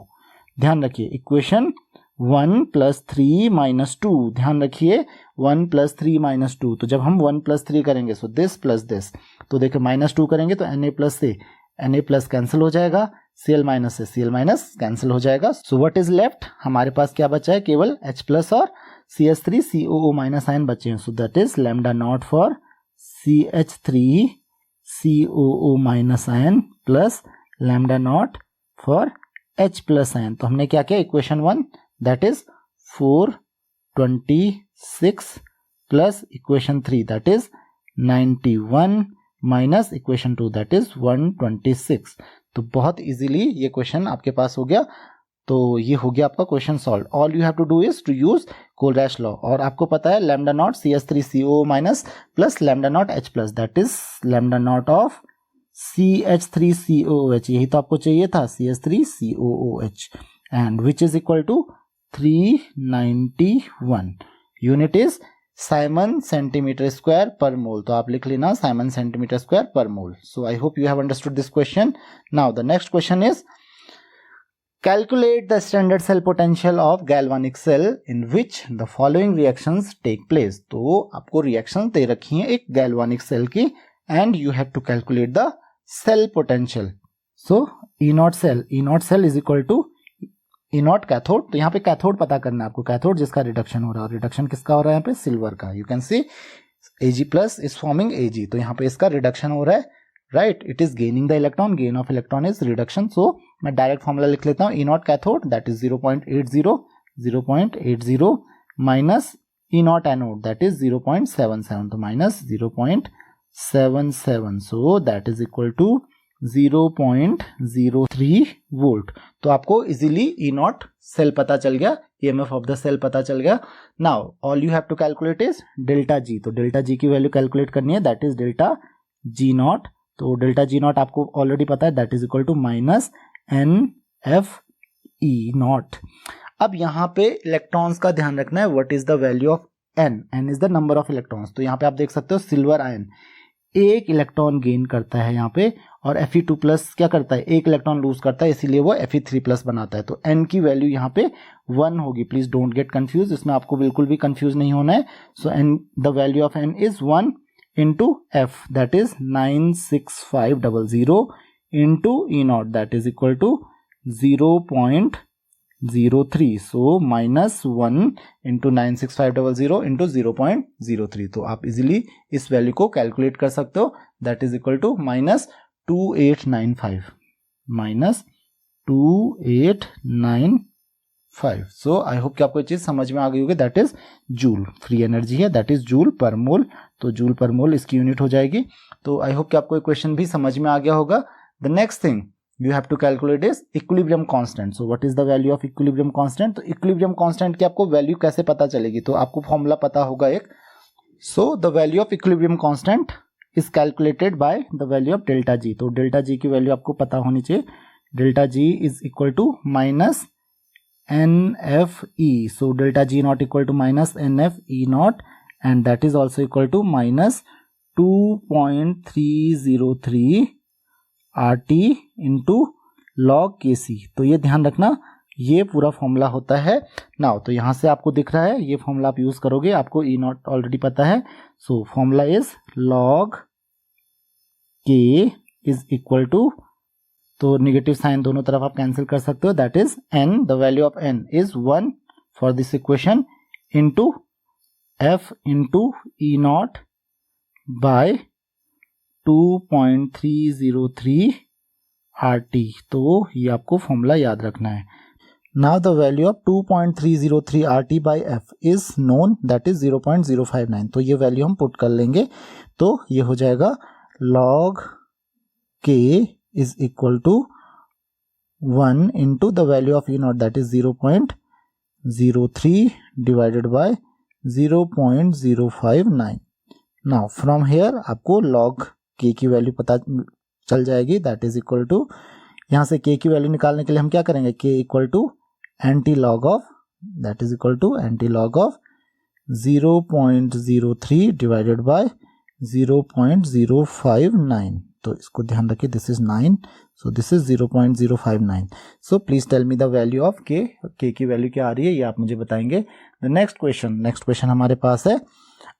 ध्यान रखिए इक्वेशन 1 प्लस 3 माइनस 2, ध्यान रखिए 1 प्लस 3 माइनस 2. तो जब हम 1 प्लस 3 करेंगे सो दिस प्लस दिस, तो देखिए माइनस 2 करेंगे तो Na प्लस से Na प्लस कैंसिल हो जाएगा, Cl माइनस से Cl माइनस कैंसिल हो जाएगा. सो व्हाट इज लेफ्ट, हमारे पास क्या बचा है, केवल H प्लस और CH3COO माइनस आयन बचे हैं. सो that is lambda nought for CH3COO minus ion plus lambda nought for H plus ion. तो हमने क्या किया, equation 1 that is 426 plus equation 3 that is 91 minus equation 2 that is 126. तो बहुत easily ये क्वेश्चन आपके पास हो गया. तो ये हो गया आपका question solve. All you have to do is to use Kohlrausch law. और आपको पता है lambda nought CH3COO minus plus lambda nought H plus, that is lambda nought of CH3COOH, यही तो आपको चाहिए था, CH3COOH, and which is equal to 391. Unit is siemens centimetre square per mole. तो आप लिख लेना Simon centimetre square per mole. So I hope you have understood this question. Now the next question is calculate the standard cell potential of galvanic cell in which the following reactions take place. तो आपको reactions दे रखी हैं एक galvanic cell की, and you have to calculate the cell potential. So E naught cell is equal to E naught cathode. तो यहाँ पे cathode पता करना है आपको, कैथोड जिसका रिडक्शन हो रहा है, रिडक्शन किसका हो रहा है यहाँ पे, सिल्वर का. You can see Ag plus is forming Ag, तो यहाँ पे इसका रिडक्शन हो रहा है, right. It is gaining the electron, gain of electron is reduction. So मैं डायरेक्ट फॉर्मूला लिख लेता हूँ, E naught cathode that is 0.80 minus E naught anode that is 0.77, तो minus 0.77. So that is equal to 0.03 volt. तो आपको easily E naught cell पता चल गया, EMF ऑफ द सेल पता चल गया. Now all you have to calculate is delta G. तो डेल्टा G की वैल्यू कैलकुलेट करनी है, that is delta G naught. तो डेल्टा G naught आपको ऑलरेडी पता है, that is equal to minus NFE naught. अब यहाँ पे इलेक्ट्रॉन्स का ध्यान रखना है, what is the value of N is the number of electrons. तो यहाँ पे आप देख सकते हो सिल्वर आयन एक इलेक्ट्रॉन गेन करता है यहाँ पे, और Fe2 प्लस क्या करता है, एक इलेक्ट्रॉन लूज करता है, इसीलिए वो Fe3 प्लस बनाता है. तो N की वैल्यू यहाँ पे 1 होगी. प्लीज डोंट गेट कंफ्यूज, इसमें आपको बिल्कुल भी कंफ्यूज नहीं होना है. सो N the value of N is 1 into F, that is 96500 into E naught, that is equal to 0.03. so minus 1 into 96500 into 0.03. तो आप इजीली इस वैल्यू को कैलकुलेट कर सकते हो, that is equal to minus 2895 minus 2895. So I hope कि आपको ये चीज समझ में आ गई होगी. That is joule, free energy है, that is joule per mole. तो जूल पर मोल इसकी यूनिट हो जाएगी. तो आई होप कि आपको ये क्वेश्चन भी समझ में आ गया होगा. The next thing you have to calculate is equilibrium constant. So what is the value of equilibrium constant. तो इक्विलिब्रियम कांस्टेंट की आपको वैल्यू कैसे पता चलेगी, तो आपको फॉर्मूला पता होगा एक. So the value of equilibrium constant is calculated by the value of delta G. तो डेल्टा G की वैल्यू आपको पता होनी चाहिए. Delta G is equal to minus NFE. So delta G naught equal to minus NFE naught, and that is also equal to minus 2.303 RT into log Kc। तो ये ध्यान रखना, ये पूरा फॉर्मूला होता है। नाउ तो यहाँ से आपको दिख रहा है, ये फॉर्मूला आप यूज करोगे, आपको E नॉट ऑलरेडी पता है। So formula is log K is equal to, तो निगेटिव साइन दोनों तरफ आप कैंसिल कर सकते हो, that is n, the value of n is 1 for this equation, into f into E naught by 2.303 RT। तो ये आपको फॉर्मूला याद रखना है। Now the value of 2.303 RT by f is known, that is 0.059। तो ये वैल्यू हम put कर लेंगे, तो ये हो जाएगा log K is equal to 1 into the value of E naught, that is 0.03 divided by 0.059। Now from here आपको log K की वैल्यू पता चल जाएगी, that is equal to, यहाँ से K की वैल्यू निकालने के लिए हम क्या करेंगे, K equal to anti log of, that is equal to anti log of 0.03 divided by 0.059। तो इसको ध्यान रखिए, this is 9, so this is 0.059। So please tell me the value of K। K की वैल्यू क्या आ रही है ये आप मुझे बताएंगे। द नेक्स्ट क्वेश्चन हमारे पास है,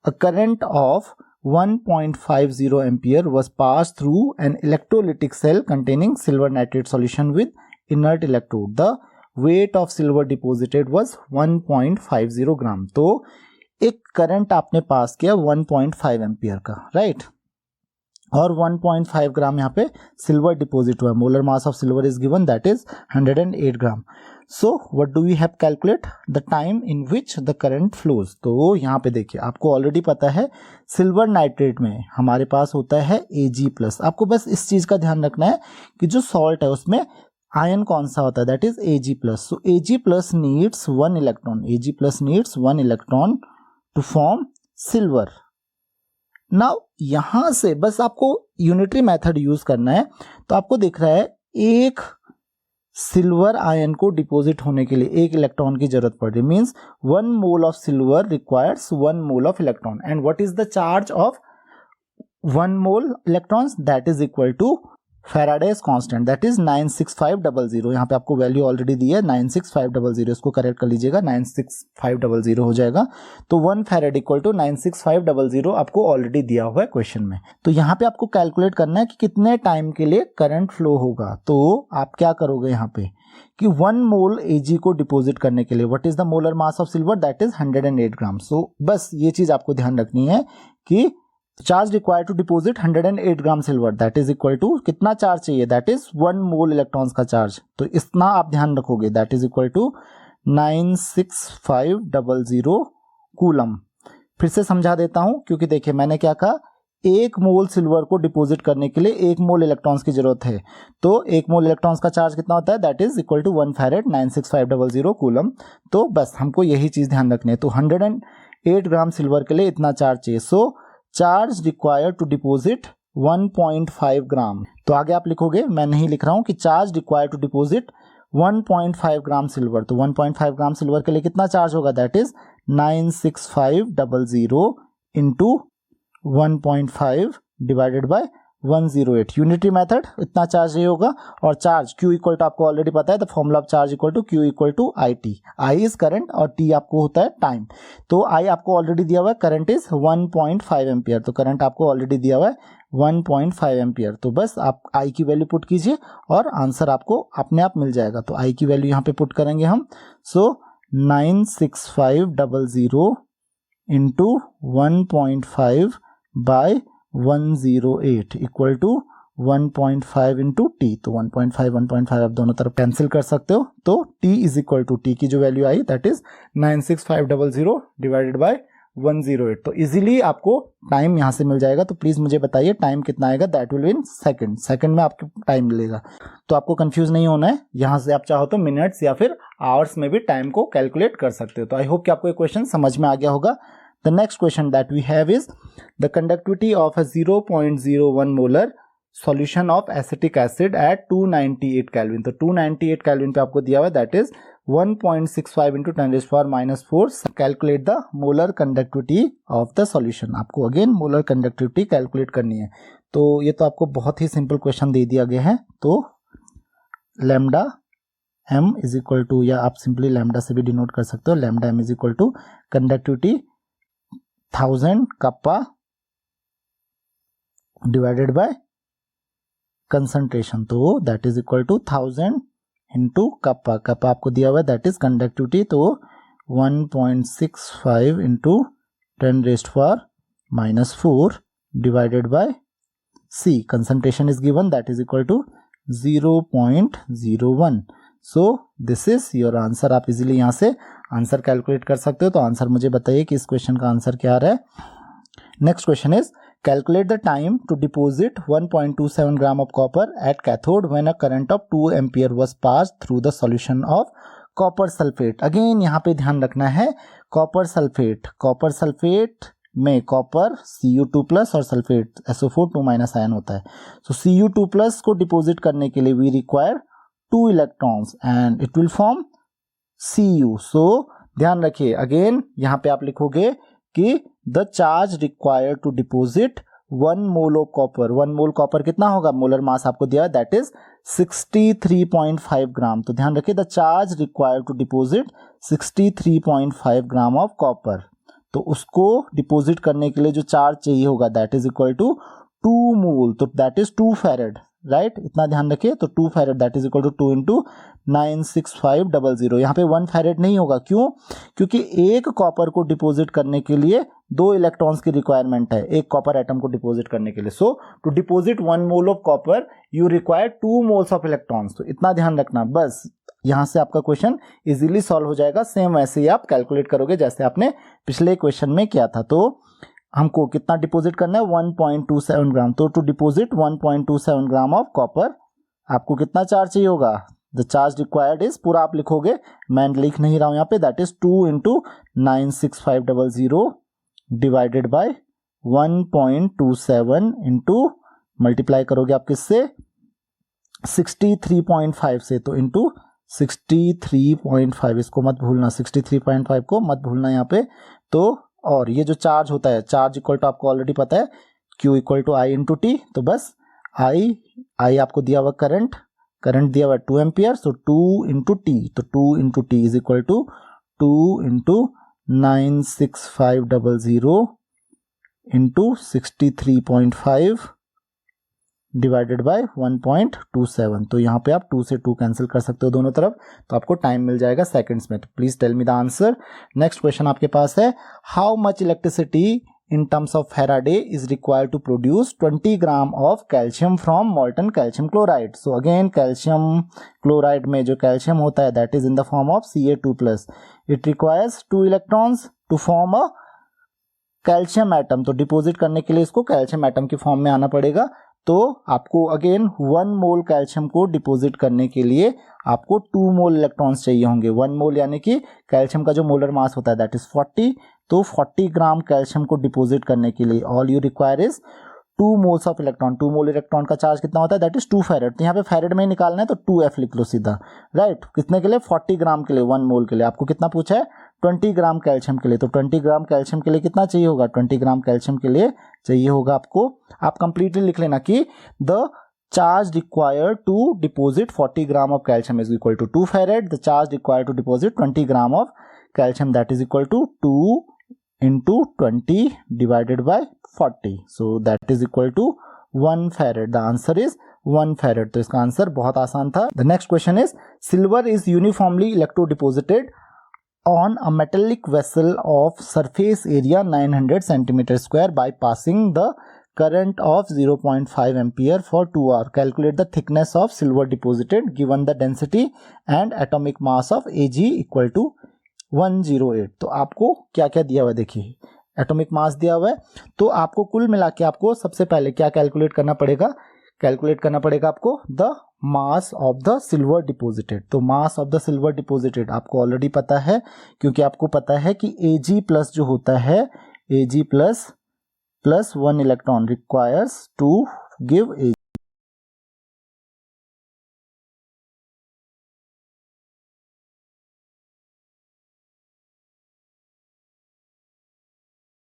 अ current of 1.50 ampere was passed through an electrolytic cell containing silver nitrate solution with inert electrode. The weight of silver deposited was 1.50 ग्राम। तो एक करंट आपने पास किया 1.5 एम्पियर का, राइट, और 1.5 ग्राम यहाँ पे सिल्वर डिपॉजिट हुआ है। Molar mass of silver is given, that is 108 gram. So what do we have calculate the time in which the current flows. तो यहाँ पे देखिए, आपको ऑलरेडी पता है सिल्वर नाइट्रेट में हमारे पास होता है Ag+। आपको बस इस चीज का ध्यान रखना है कि जो सॉल्ट है उसमें आयन कौन सा होता है, that is Ag+। So Ag+ needs 1 electron, Ag+ needs 1 electron to form silver. Now यहां से बस आपको यूनिटरी मेथड यूज करना है। तो आपको दिख रहा है एक सिल्वर आयन को डिपॉजिट होने के लिए 1 इलेक्ट्रॉन की जरूरत पड़ रही, means 1 mole of silver requires 1 mole of electron. And what is the charge of 1 mole electrons, that is equal to Faraday's constant, that is 96500। यहाँ पे आपको वैल्यू ऑलरेडी दी है 96500, इसको करेक्ट कर लीजिएगा, 96500 हो जाएगा। तो 1 फैराड इक्वल टू 96500 आपको ऑलरेडी दिया हुआ है क्वेश्चन में। तो यहाँ पे आपको कैलकुलेट करना है कि कितने टाइम के लिए करंट फ्लो होगा। तो आप क्या करोगे यहाँ पे कि 1 मोल Ag को डिपॉजिट करने के लिए what is the molar mass of silver, that is 108 gram. So बस ये चीज आपको ध्यान रखनी है कि charge required to deposit 108 gram silver, that is equal to कितना चार्ज चाहिए, दैट इज 1 मोल इलेक्ट्रॉन्स का चार्ज। तो इतना आप ध्यान रखोगे, that is equal to 96500 coulomb. फिर से समझा देता हूं, क्योंकि देखिए मैंने क्या कहा, 1 मोल सिल्वर को डिपॉजिट करने के लिए 1 मोल इलेक्ट्रॉन्स की जरूरत है। तो 1 मोल इलेक्ट्रॉन्स का चार्ज कितना होता है, that is equal to 1 farad 96500 coulomb. तो बस हमको यही चीज ध्यान रखनी है। तो 108 ग्राम सिल्वर के लिए इतना चार्ज चाहिए। सो चार्ज रिक्वायर्ड टू डिपॉजिट 1.5 ग्राम। तो आगे आप लिखोगे, मैं नहीं लिख रहा हूं, कि charge required to deposit 1.5 gram silver. तो 1.5 ग्राम सिल्वर के लिए कितना चार्ज होगा, that is 96500 into 1.5 divided by 108। Unitary method, इतना चार्ज ये होगा। और चार्ज Q इक्वल टू आपको ऑलरेडी पता है, the formula of charge equal to Q equal to IT। I is current और T आपको होता है टाइम। तो I आपको ऑलरेडी दिया हुआ है, करंट इज 1.5 एम्पियर। तो करंट आपको ऑलरेडी दिया हुआ है 1.5 एम्पियर। तो बस आप I की वैल्यू पुट कीजिए और आंसर आपको अपने आप मिल जाएगा। तो I की वैल्यू यहाँ पे पुट करेंगे हम। So 96500 into 1.5 by 108 equal to 1.5 into T. तो 1.5 आप दोनों तरफ कैंसिल कर सकते हो। तो t is equal to, T की जो वैल्यू आई दैट इज 96500 डिवाइडेड बाय 108। तो इजीली आपको टाइम यहां से मिल जाएगा। तो प्लीज मुझे बताइए टाइम कितना आएगा, that will be in second में आपको टाइम मिलेगा। तो आपको कंफ्यूज नहीं होना है, यहां से आप चाहो तो मिनट्स या फिर आवर्स में भी टाइम को कैलकुलेट कर सकते हो। तो आई होप कि आपको ये क्वेश्चन समझ में आ गया होगा। The next question that we have is the conductivity of a 0.01 molar solution of acetic acid at 298 kelvin. तो 298 केल्विन पे आपको दिया हुआ है, that is 1.65 into 10⁻⁴. Calculate the molar conductivity of the solution. आपको अगेन मोलर कंडक्टिविटी कैलकुलेट करनी है। तो ये तो आपको बहुत ही सिंपल क्वेश्चन दे दिया गया है। तो lambda m is equal to, या आप सिंपली लैम्डा से भी डिनोट कर सकते हो, lambda m is equal to conductivity 1000 kappa divided by concentration. तो that is equal to 1000 into kappa. Kappa आपको दिया हुआ है, दैट इज कंडक्टिविटी। तो 1.65 into 10⁻⁴ divided by C. Concentration is given, that is equal to 0.01. So this is your answer. आप easily यहाँ से answer calculate कर सकते हो। तो आंसर मुझे बताइए कि इस क्वेश्चन का आंसर क्या आ रहा है। Next question is calculate the time to deposit 1.27 gram of copper at cathode when a current of 2 ampere was passed through the solution of copper sulfate. Again यहाँ पे ध्यान रखना है, कॉपर सल्फेट में कॉपर Cu2+ और sulphate SO4 2- ion होता है। सो Cu2+ को डिपोजिट करने के लिए we require 2 electrons and it will form Cu. So ध्यान रखिए, अगेन यहाँ पे आप लिखोगे कि the charge required to deposit 1 mole of copper. 1 mole copper कितना होगा, मोलर मास आपको दिया है, दैट इज 63.5 ग्राम। तो ध्यान रखिए, the charge required to deposit 63.5 gram of copper. तो उसको डिपोजिट करने के लिए जो चार्ज चाहिए होगा, दैट इज इक्वल टू 2 मोल। तो दैट इज 2 फैरेड, राइट, इतना ध्यान रखिए। तो 2 farad that is equal to 2 into 96500। यहाँ पे 1 फैरेड नहीं होगा, क्यों? क्योंकि एक कॉपर को डिपोजिट करने के लिए 2 इलेक्ट्रॉन्स की रिक्वायरमेंट है, एक कॉपर एटम को डिपोजिट करने के लिए। So to deposit 1 mole of copper you require 2 moles of electrons. तो इतना ध्यान रखना, बस यहाँ से आपका क्वेश्चन इजीली सॉल्व हो जाएगा। सेम वैसे ही आप कैलकुलेट करोगे जैसे आपने पिछले क्वेश्चन में किया था। तो हमको कितना डिपॉजिट करना है, 1.27 ग्राम। तो to deposit 1.27 gram of copper आपको कितना चार्ज चाहिए होगा, द चार्ज रिक्वायर्ड इज, पूरा आप लिखोगे, मैं लिख नहीं रहा हूं यहाँ पे, that is 2 into 96500 divided by 1.27 into multiply करोगे आप किससे, 63.5 से, तो इंटू 63.5, इसको मत भूलना, 63.5 को मत भूलना यहाँ पे। तो और ये जो चार्ज होता है, चार्ज इक्वल टू आपको ऑलरेडी पता है, Q equal to I into T. तो बस आई आपको दिया हुआ करंट दिया हुआ 2 एम्पियर, सो 2 इंटू टी। तो 2 into T is equal to 2 into 96500 into 63.5 divided by 1.27। तो यहाँ पे आप 2 से 2 कैंसिल कर सकते हो दोनों तरफ, तो आपको टाइम मिल जाएगा सेकंड्स में। तो please tell me the answer. Next question आपके पास है, how much electricity in terms of faraday is required to produce 20 gram of calcium from molten calcium chloride. So again calcium chloride में जो calcium होता है that is in the form of Ca2+। It requires 2 electrons to form a calcium atom. तो deposit करने के लिए इसको calcium atom की फॉर्म में आना पड़ेगा। तो आपको अगेन 1 मोल कैल्शियम को डिपोजिट करने के लिए आपको 2 मोल इलेक्ट्रॉन्स चाहिए होंगे। 1 मोल यानी कि कैल्शियम का जो मोलर मास होता है दैट इज 40। तो 40 ग्राम कैल्शियम को डिपोजिट करने के लिए all you require is 2 moles of electron. 2 mole electron का चार्ज कितना होता है, दैट इज 2 फैरेड। तो यहाँ पे फैरेड में ही निकालना है, तो 2F लिख लो सीधा, राइट। कितने के लिए, 40 ग्राम के लिए, 1 मोल के लिए। आपको कितना पूछा है, 20 ग्राम कैल्शियम के लिए। तो 20 ग्राम कैल्शियम के लिए कितना चाहिए होगा, 20 ग्राम कैल्शियम के लिए चाहिए होगा आपको, आप कंप्लीटली लिख लेना कि the charge required to deposit 40 gram of calcium is equal to 2 farad. The charge required to deposit 20 gram of calcium that is equal to 2 into 20 divided by 40. So that is equal to 1 farad. The answer is 1 farad. तो इसका answer बहुत आसान था। The next question is, silver is uniformly electrodeposited on a metallic vessel of surface area 900 centimeter square by passing the current of 0.5 ampere for 2 hours. Calculate the thickness of silver deposited given the density and atomic mass of Ag equal to 108। तो आपको क्या क्या दिया हुआ है, देखिए atomic mass दिया हुआ है। तो आपको कुल मिला के आपको सबसे पहले क्या कैलकुलेट करना पड़ेगा, कैलकुलेट करना पड़ेगा आपको the mass of the silver deposited. तो mass of the silver deposited आपको ऑलरेडी पता है, क्योंकि आपको पता है कि Ag+ जो होता है, Ag+ + 1 electron requires to give Ag।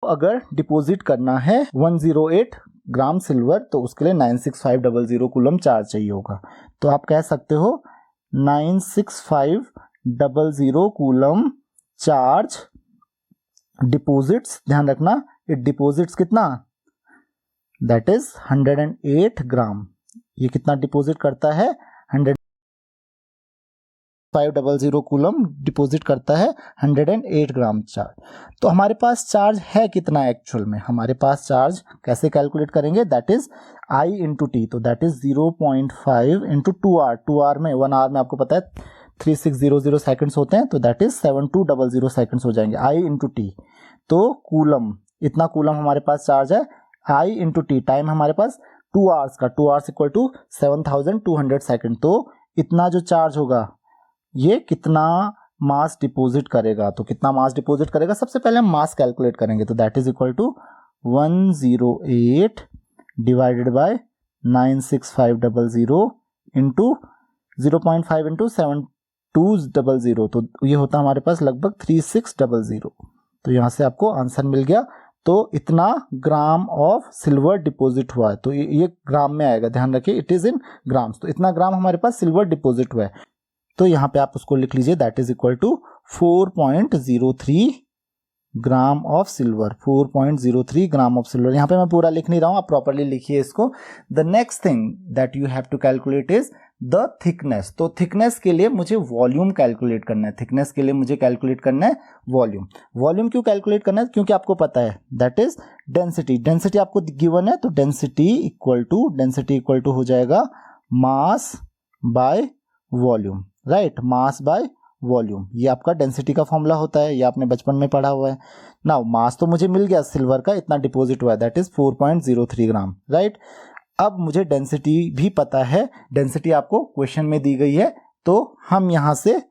अगर डिपॉजिट करना है 108 ग्राम सिल्वर तो उसके लिए 96500 कूलम चार्ज चाहिए होगा। तो आप कह सकते हो 96500 कूलम चार्ज डिपॉजिट्स, ध्यान रखना इट डिपॉजिट्स कितना, दैट इज 108 ग्राम। ये कितना डिपॉजिट करता है, 10500 कूलम डिपॉजिट करता है 108 ग्राम चार्ज। तो हमारे पास चार्ज है कितना एक्चुअल में, हमारे पास चार्ज कैसे कैलकुलेट करेंगे, that is I into T. तो that is 0.5 into 2R। 2R में 1 आवर में आपको पता है 3600 सेकंड्स होते हैं, तो दैट इज 7200 सेकंड्स हो जाएंगे I इंटू टी। तो कूलम, इतना कूलम हमारे पास चार्ज है, I इंटू टी, टाइम हमारे पास 2 आवर्स का, 2 आवर्स इक्वल टू 7200 सेकंड। तो इतना जो चार्ज होगा ये कितना मास डिपॉजिट करेगा, तो कितना मास डिपॉजिट करेगा, सबसे पहले हम मास कैलकुलेट करेंगे। तो that is equal to 108 divided by 96500 into 0.5 into 7200, तो ये होता है हमारे पास लगभग 3600। तो यहाँ से आपको आंसर मिल गया। तो इतना ग्राम ऑफ सिल्वर डिपॉजिट हुआ है, तो ये ग्राम में आएगा, ध्यान रखिए इट इज इन ग्राम्स। तो इतना ग्राम हमारे पास सिल्वर डिपॉजिट हुआ है, तो यहाँ पे आप उसको लिख लीजिए, that is equal to 4.03 gram of silver, 4.03 gram of silver. यहाँ पे मैं पूरा लिख नहीं रहा हूँ, आप प्रॉपरली लिखिए इसको। The next thing that you have to calculate is the thickness. तो थिकनेस के लिए मुझे वॉल्यूम कैलकुलेट करना है, थिकनेस के लिए मुझे कैलकुलेट करना है वॉल्यूम। वॉल्यूम क्यों कैलकुलेट करना है, क्योंकि आपको पता है दैट इज डेंसिटी। डेंसिटी आपको गिवन है, तो डेंसिटी इक्वल टू हो जाएगा mass by volume, right, mass by volume. ये आपका डेंसिटी का फॉर्मूला होता है, ये आपने बचपन में पढ़ा हुआ है। नाउ मास तो मुझे मिल गया सिल्वर का, इतना डिपॉजिट हुआ है, दैट इज 4.03 ग्राम, राइट। अब मुझे डेंसिटी भी पता है, डेंसिटी आपको क्वेश्चन में दी गई है, तो हम यहां से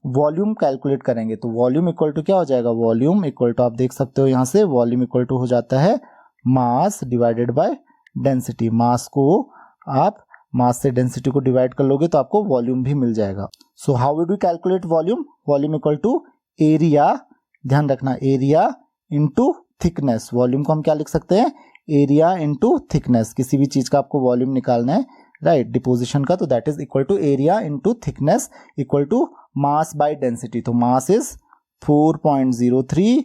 वॉल्यूम कैलकुलेट करेंगे। तो वॉल्यूम इक्वल टू क्या हो जाएगा, वॉल्यूम इक्वल टू आप देख सकते हो यहां से, वॉल्यूम इक्वल टू हो जाता है मास डिवाइडेड बाय डेंसिटी। मास को आप मास से डेंसिटी को डिवाइड कर लोगे तो आपको वॉल्यूम भी मिल जाएगा। So how will we calculate volume, volume equal to area, ध्यान रखना एरिया इनटू थिकनेस। वॉल्यूम को हम क्या लिख सकते हैं, एरिया इनटू थिकनेस। किसी भी चीज का आपको वॉल्यूम निकालना है, राइट, डिपोजिशन का, तो that is equal to area into thickness equal to mass by density. तो mass is 4.03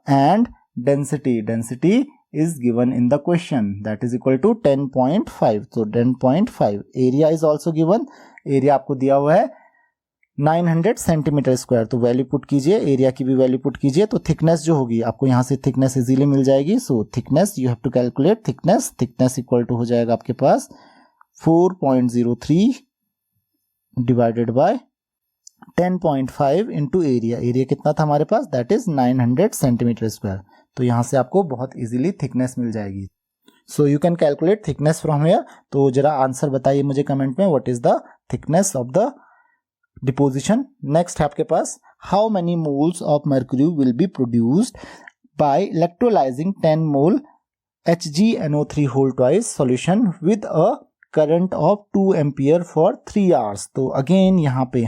and density is given in the question, that is equal to 10.5. so 10.5. area is also given, area आपको दिया हुआ है 900 centimetre square. तो value put कीजिए, area की भी value put कीजिए, तो थिकनेस जो होगी आपको यहाँ से थिकनेस इजीली मिल जाएगी। So thickness you have to calculate thickness equal to हो जाएगा आपके पास 4.03 divided by 10.5 into area. Area कितना था हमारे पास, दैट इज 900 सेंटीमीटर स्क्वायर। तो यहां से आपको बहुत इजीली थिकनेस मिल जाएगी। So you can calculate thickness from here. तो जरा आंसर बताइए मुझे कमेंट में, what is the thickness of the deposition. Next है आपके पास, how many moles of mercury will be produced by electrolysing 10 mole HgNO3 whole twice solution with a current of 2 ampere for 3 hours. तो again यहाँ पे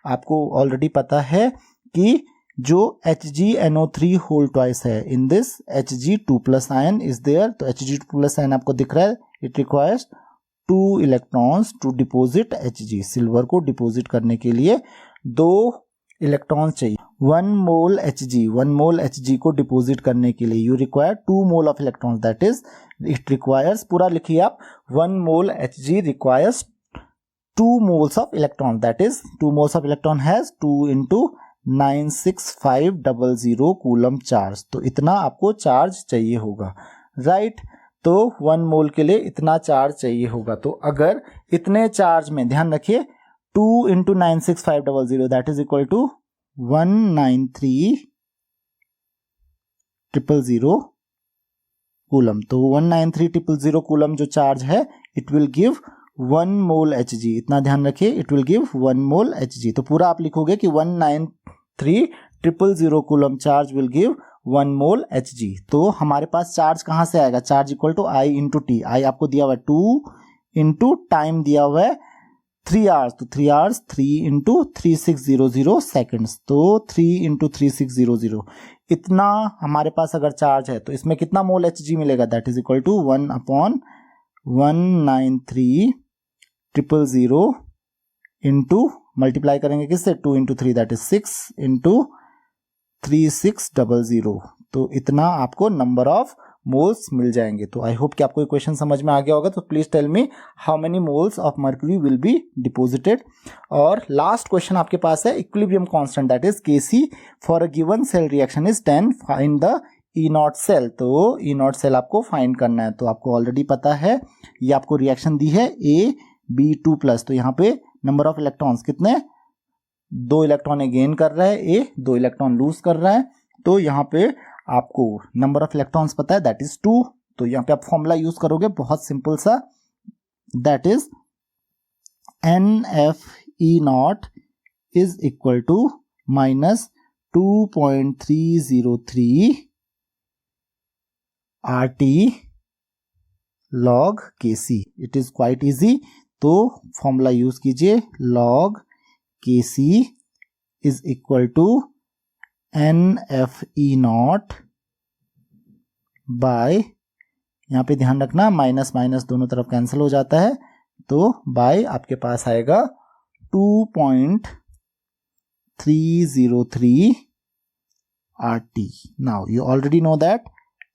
आपको already पता है कि जो HgNO3 होल ट्वाइस है, in this Hg2+ ion is there. तो Hg2+ आयन आपको दिख रहा है, it requires 2 electrons to deposit Hg। Silver को डिपोजिट करने के लिए 2 इलेक्ट्रॉन्स चाहिए। 1 मोल Hg को डिपोजिट करने के लिए you require 2 mole of electrons, that is it requires, पूरा लिखिए आप, 1 mole Hg requires 2 moles of electron, that is 2 moles of electron has 2 into 96500 coulomb charge. तो इतना आपको चार्ज चाहिए होगा, राइट। तो 1 मोल के लिए इतना चार्ज चाहिए होगा। तो अगर इतने चार्ज में, ध्यान रखिए, 2 into 96500 that is equal to 193,000 coulomb. तो 193,000 कूलम जो चार्ज है, it will give 1 mole Hg। इतना ध्यान रखिए, it will give 1 mole Hg। तो पूरा आप लिखोगे कि 193,000 coulomb charge will give 1 mole Hg। तो हमारे पास चार्ज कहां से आएगा, charge equal to I into T. I आपको दिया हुआ है 2 इंटू टाइम दिया हुआ है 3 आवर्स। तो 3 आवर्स 3 इंटू 3600 सेकेंड्स। तो 3 इंटू 3600, इतना हमारे पास अगर चार्ज है तो इसमें कितना मोल Hg मिलेगा, that is equal to 1/193,000 into multiply करेंगे किससे, 2 इंटू 3 दैट इज 6 इंटू 3600, तो इतना आपको नंबर ऑफ मोल्स मिल जाएंगे। तो आई होप कि आपको ये क्वेश्चन समझ में आ गया होगा। तो please tell me how many moles of mercury will be deposited. और लास्ट क्वेश्चन आपके पास है equilibrium constant that is Kc for a given cell reaction is 10, find the E naught cell. तो ई नॉट सेल आपको find करना है। तो आपको ऑलरेडी पता है, ये आपको रिएक्शन दी है AB2+, तो यहाँ पे नंबर ऑफ इलेक्ट्रॉन्स कितने, 2 इलेक्ट्रॉन गेन कर रहा है ए, 2 इलेक्ट्रॉन लूज कर रहा है। तो यहाँ पे आपको नंबर ऑफ इलेक्ट्रॉन्स पता है दैट इज 2। तो यहाँ पे आप फॉर्मूला यूज करोगे बहुत सिंपल सा, that is NFE0 is equal to minus 2.303 RT log Kc। It is quite easy. तो फॉर्मूला यूज कीजिए, log Kc is equal to NFE0 by, यहाँ पे ध्यान रखना माइनस माइनस दोनों तरफ कैंसिल हो जाता है, तो बाय आपके पास आएगा 2.303 RT। Now you already know that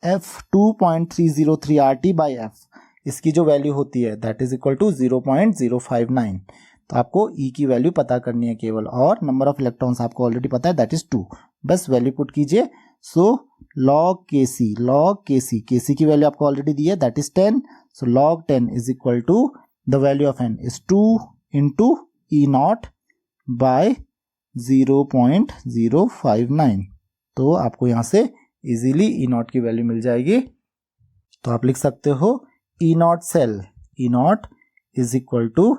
F 2.303 RT by F, इसकी जो वैल्यू होती है दैट इज इक्वल टू 0.059। तो आपको E की वैल्यू पता करनी है केवल, और नंबर ऑफ इलेक्ट्रॉन्स आपको ऑलरेडी पता है दैट इज 2, बस वैल्यू पुट कीजिए। सो log Kc की वैल्यू आपको ऑलरेडी दी है that is 10। So log 10 is equal to the value of n is 2 into E0 by 0.059। तो आपको यहाँ से इजीली E0 की वैल्यू मिल जाएगी। तो आप लिख सकते हो E0 cell, E0 is equal to,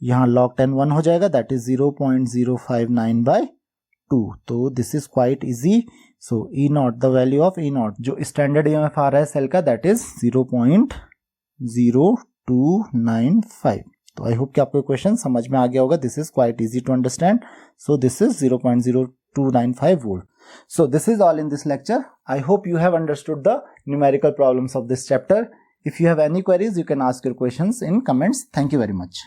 यहाँ log 10 1 हो जाएगा दैट इज 0.059 बाय 2। तो this is quite easy. So E0, the value of E0 जो स्टैंडर्ड EMF आ रहा है सेल का दैट इज 0.0295। तो आई होप कि आपको क्वेश्चन समझ में आ गया होगा। This is quite easy to understand. So this is 0.0295 volt. So this is all in this lecture. I hope you have understood the numerical problems of this chapter. If you have any queries, you can ask your questions in comments. Thank you very much.